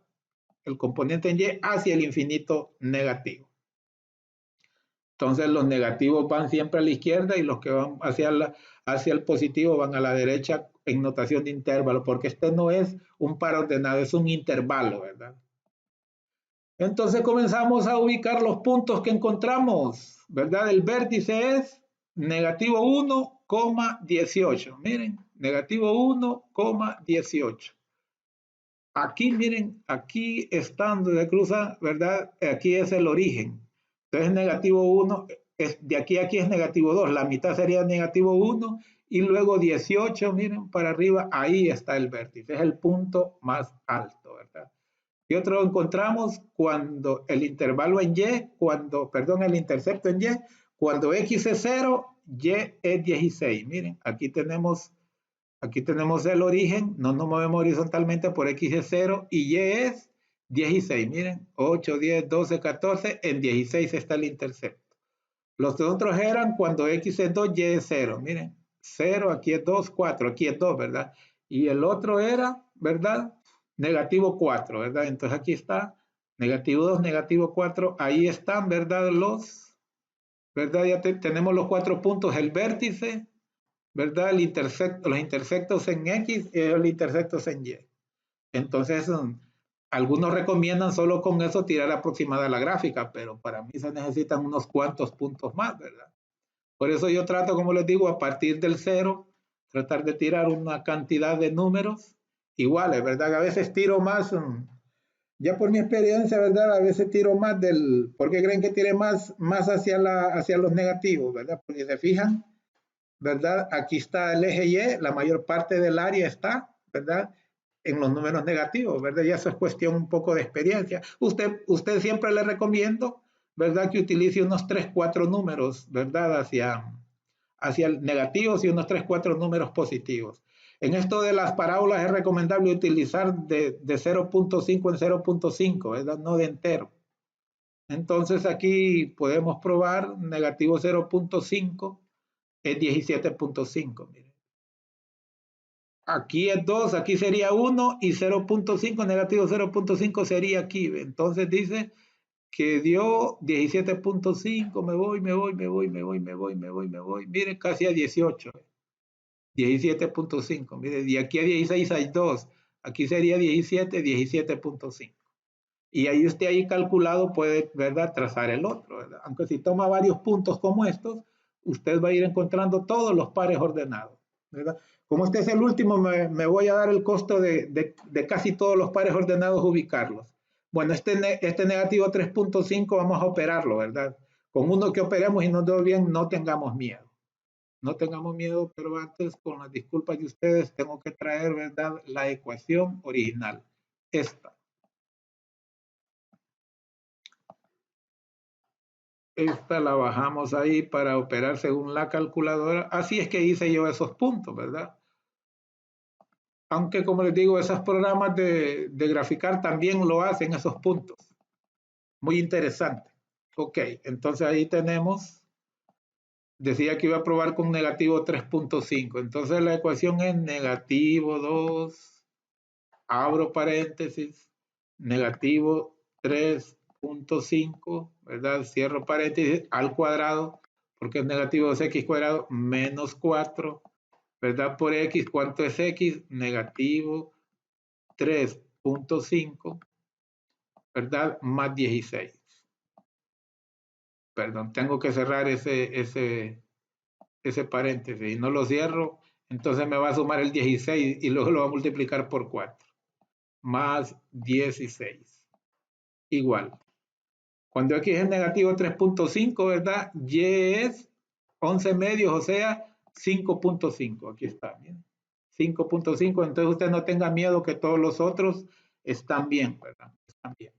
El componente en Y hacia el infinito negativo. Entonces los negativos van siempre a la izquierda y los que van hacia el positivo van a la derecha en notación de intervalo, porque este no es un par ordenado, es un intervalo, ¿verdad? Entonces comenzamos a ubicar los puntos que encontramos, ¿verdad? El vértice es negativo 1,18. Miren, negativo 1,18. Aquí, miren, aquí están donde cruza, ¿verdad? Aquí es el origen. Entonces negativo 1, de aquí a aquí es negativo 2. La mitad sería negativo 1 y luego 18, miren, para arriba, ahí está el vértice. Es el punto más alto, ¿verdad? Y otro encontramos cuando el intervalo en Y, el intercepto en Y, cuando X es 0, Y es 16. Miren, aquí tenemos el origen, no nos movemos horizontalmente por X es 0 y Y es 16. Miren, 8, 10, 12, 14, en 16 está el intercepto. Los otros eran cuando X es 2, Y es 0. Miren, 0, aquí es 2, 4, aquí es 2, ¿verdad? Y el otro era, ¿verdad? Negativo 4, ¿verdad? Entonces aquí está, negativo 2, negativo 4, ahí están, ¿verdad? ¿Verdad? Ya tenemos los 4 puntos, el vértice, ¿verdad? Los intersectos en X y los intersectos en Y. Entonces, algunos recomiendan solo con eso tirar aproximada la gráfica, pero para mí se necesitan unos cuantos puntos más, ¿verdad? Por eso yo trato, como les digo, a partir del 0, tratar de tirar una cantidad de números iguales, ¿verdad? A veces tiro más, ya por mi experiencia, ¿verdad? A veces tiro más ¿por qué creen que tire más hacia los negativos, ¿verdad? Porque se fijan, ¿verdad? Aquí está el eje Y, la mayor parte del área está, ¿verdad? En los números negativos, ¿verdad? Y eso es cuestión un poco de experiencia. Usted siempre le recomiendo, ¿verdad? Que utilice unos 3, 4 números, ¿verdad? Hacia negativos y unos 3, 4 números positivos. En esto de las parábolas es recomendable utilizar de 0.5 en 0.5, ¿verdad? No de entero. Entonces aquí podemos probar negativo 0.5 es 17.5, miren. Aquí es 2, aquí sería 1 y 0.5, negativo 0.5 sería aquí. Entonces dice que dio 17.5, me voy, mire, casi a 18. 17.5, mire, de aquí a 16 hay 2, aquí sería 17, 17.5. Y ahí usted ahí calculado puede, ¿verdad?, trazar el otro, ¿verdad? Aunque si toma varios puntos como estos, usted va a ir encontrando todos los pares ordenados, ¿verdad? Como este es el último, me voy a dar el costo de casi todos los pares ordenados ubicarlos. Bueno, este negativo 3.5 vamos a operarlo, ¿verdad? Con uno que operemos y nos dé bien, no tengamos miedo. No tengamos miedo, pero antes, con las disculpas de ustedes, tengo que traer, ¿verdad?, la ecuación original. Esta la bajamos ahí para operar según la calculadora. Así es que hice yo esos puntos, ¿verdad? Aunque, como les digo, esos programas de graficar también lo hacen, esos puntos. Muy interesante. Ok, entonces ahí tenemos, decía que iba a probar con negativo 3.5. Entonces la ecuación es negativo 2, abro paréntesis, negativo 3.5, ¿verdad? Cierro paréntesis, al cuadrado, porque es negativo 2x cuadrado menos 4, ¿verdad? Por x, ¿cuánto es x? Negativo 3.5, ¿verdad? Más 16. Perdón, tengo que cerrar ese paréntesis y no lo cierro, entonces me va a sumar el 16 y luego lo va a multiplicar por 4. Más 16. Igual. Cuando x es negativo 3.5, ¿verdad? Y es 11 medios, o sea, 5.5. Aquí está, bien. 5.5, entonces usted no tenga miedo que todos los otros están bien, ¿verdad? Están bien.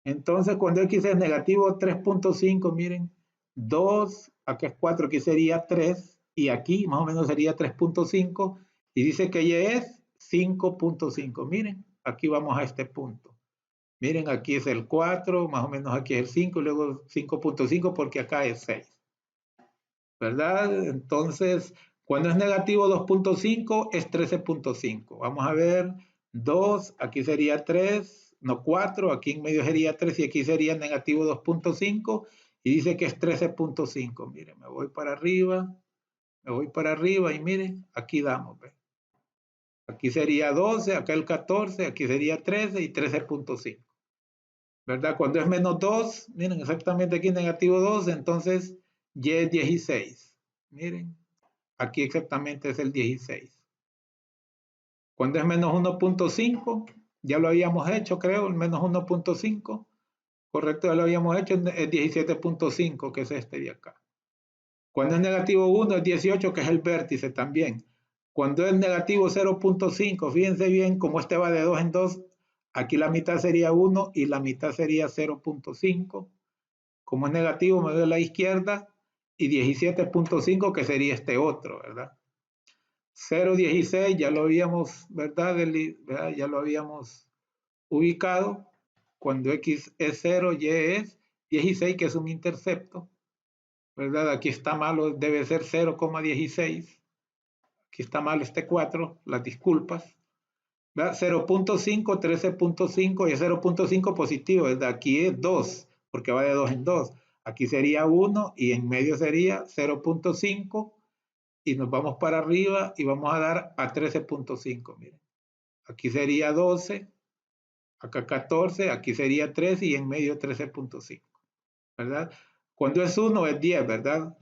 Entonces, cuando x es negativo 3.5, miren, 2, aquí es 4, aquí sería 3, y aquí más o menos sería 3.5, y dice que y es 5.5. Miren, aquí vamos a este punto. Miren, aquí es el 4, más o menos aquí es el 5, y luego 5.5 porque acá es 6. ¿Verdad? Entonces, cuando es negativo 2.5 es 13.5. Vamos a ver, 2, aquí sería 3, no 4, aquí en medio sería 3 y aquí sería negativo 2.5 y dice que es 13.5. Miren, me voy para arriba y miren, aquí damos. ¿Ve? Aquí sería 12, acá el 14, aquí sería 13 y 13.5. ¿Verdad? Cuando es menos 2, miren, exactamente aquí negativo 2, entonces y es 16. Miren, aquí exactamente es el 16. Cuando es menos 1.5, ya lo habíamos hecho, creo, el menos 1.5. Correcto, ya lo habíamos hecho, es 17.5, que es este de acá. Cuando es negativo 1 es 18, que es el vértice también. Cuando es negativo 0.5, fíjense bien, como este va de 2 en 2, aquí la mitad sería 1 y la mitad sería 0.5. Como es negativo, me doy a la izquierda y 17.5, que sería este otro, ¿verdad? 0.16 ya lo habíamos, ¿verdad? Ya lo habíamos ubicado. Cuando x es 0, y es 16, que es un intercepto, ¿verdad? Aquí está malo, debe ser 0,16. Aquí está mal este 4, las disculpas. 0.5, 13.5 y 0.5 positivo, ¿verdad? Aquí es 2, porque va de 2 en 2. Aquí sería 1 y en medio sería 0.5 y nos vamos para arriba y vamos a dar a 13.5, miren. Aquí sería 12, acá 14, aquí sería 13 y en medio 13.5, ¿verdad? Cuando es 1 es 10, ¿verdad?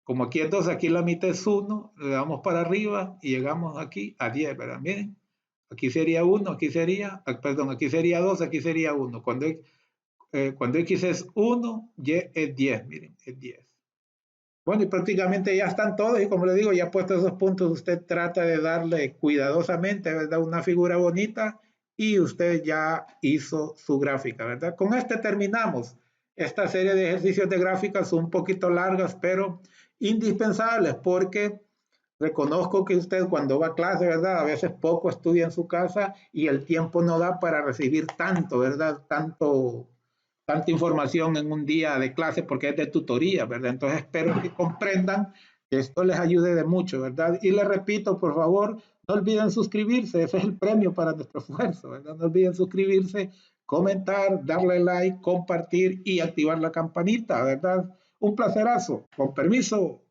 Como aquí es 2, aquí la mitad es 1, le damos para arriba y llegamos aquí a 10, ¿verdad? Miren, aquí sería 1, aquí sería, perdón, aquí sería 2, aquí sería 1. Cuando x es 1, y es 10, miren, es 10. Bueno, y prácticamente ya están todos, y como le digo, ya puestos esos puntos, usted trata de darle cuidadosamente, ¿verdad? Una figura bonita y usted ya hizo su gráfica, ¿verdad? Con este terminamos esta serie de ejercicios de gráficas un poquito largas, pero indispensables, porque reconozco que usted cuando va a clase, ¿verdad? A veces poco estudia en su casa y el tiempo no da para recibir tanto, ¿verdad? Tanta información en un día de clase porque es de tutoría, ¿verdad? Entonces espero que comprendan que esto les ayude de mucho, ¿verdad? Y les repito, por favor, no olviden suscribirse, ese es el premio para nuestro esfuerzo, ¿verdad? No olviden suscribirse, comentar, darle like, compartir y activar la campanita, ¿verdad? Un placerazo, con permiso.